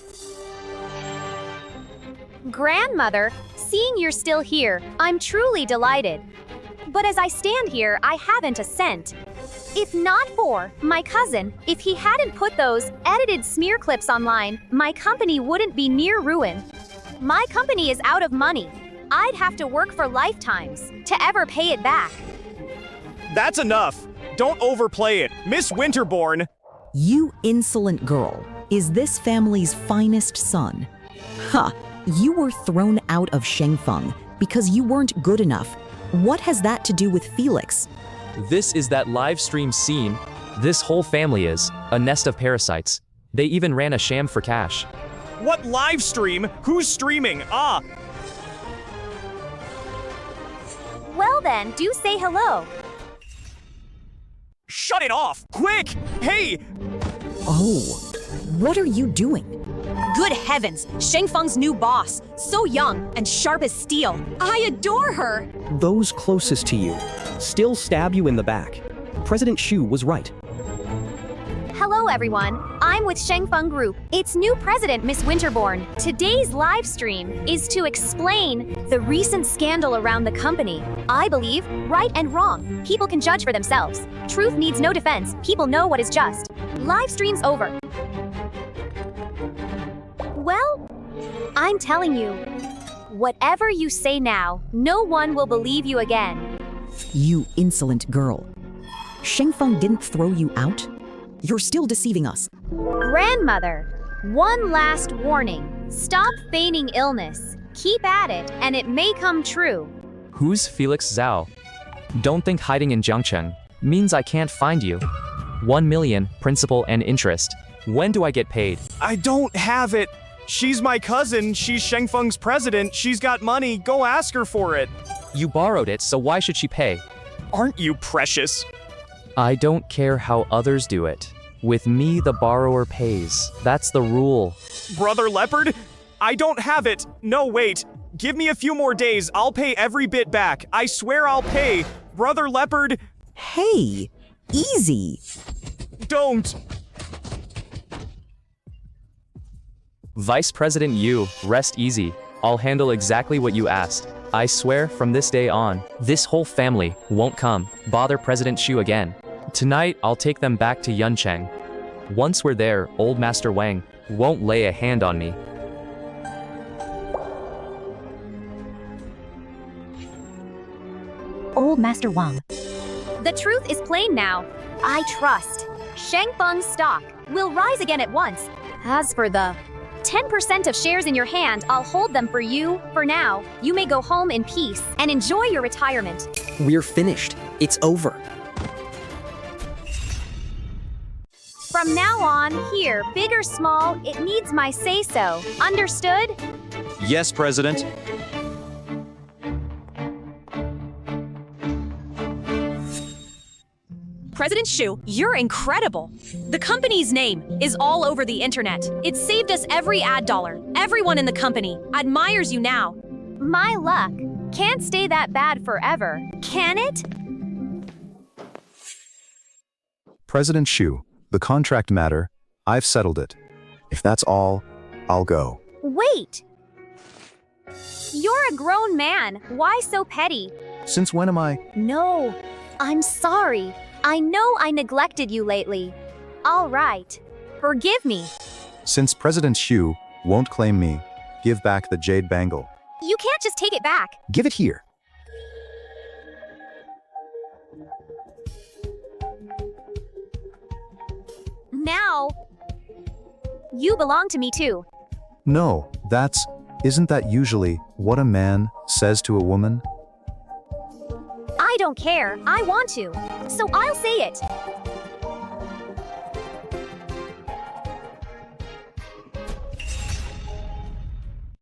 Grandmother, seeing you're still here, I'm truly delighted. But as I stand here, I haven't a cent. If not for my cousin, if he hadn't put those edited smear clips online, my company wouldn't be near ruin. My company is out of money. I'd have to work for lifetimes to ever pay it back. That's enough. Don't overplay it. Miss Winterbourne. You insolent girl. Is this family's finest son? Ha! You were thrown out of Shengfeng because you weren't good enough. What has that to do with Felix? This is that live stream scene. This whole family is a nest of parasites. They even ran a sham for cash. What live stream? Who's streaming? Ah! Well then, do say hello. Shut it off! Quick! Hey! Oh, what are you doing? Good heavens, Shengfeng's new boss. So young and sharp as steel. I adore her. Those closest to you still stab you in the back. President Shu was right. Hello everyone, I'm with Shengfeng Group. Its new president, Miss Winterbourne. Today's live stream is to explain the recent scandal around the company. I believe, right and wrong. People can judge for themselves. Truth needs no defense. People know what is just. Live stream's over. Well, I'm telling you, whatever you say now, no one will believe you again. You insolent girl. Shengfeng didn't throw you out? You're still deceiving us. Grandmother, one last warning. Stop feigning illness. Keep at it, and it may come true. Who's Felix Zhao? Don't think hiding in Jiangcheng means I can't find you. 1 million, principal and interest. When do I get paid? I don't have it. She's my cousin. She's Shengfeng's president. She's got money. Go ask her for it. You borrowed it, so why should she pay? Aren't you precious? I don't care how others do it. With me, the borrower pays. That's the rule. Brother Leopard? I don't have it. No, wait. Give me a few more days. I'll pay every bit back. I swear I'll pay. Brother Leopard. Hey, easy. Don't. Vice President Yu, rest easy. I'll handle exactly what you asked. I swear from this day on, this whole family won't come bother President Shu again. Tonight, I'll take them back to Yuncheng. Once we're there, old Master Wang won't lay a hand on me. Old Master Wang. The truth is plain now. I trust. Shengfeng's stock will rise again at once. As for the 10% of shares in your hand, I'll hold them for you. For now, you may go home in peace and enjoy your retirement. We're finished. It's over. From now on, here, big or small, it needs my say-so. Understood? Yes, President. President Shu, you're incredible. The company's name is all over the internet. It saved us every ad dollar. Everyone in the company admires you now. My luck. Can't stay that bad forever, can it? President Shu, the contract matter, I've settled it. If that's all, I'll go. Wait! You're a grown man. Why so petty? Since when am I? No, I'm sorry. I know I neglected you lately. All right. Forgive me. Since President Shu won't claim me, give back the jade bangle. You can't just take it back. Give it here. Now, you belong to me too. No, isn't that usually what a man says to a woman? I don't care. I want to. So I'll say it.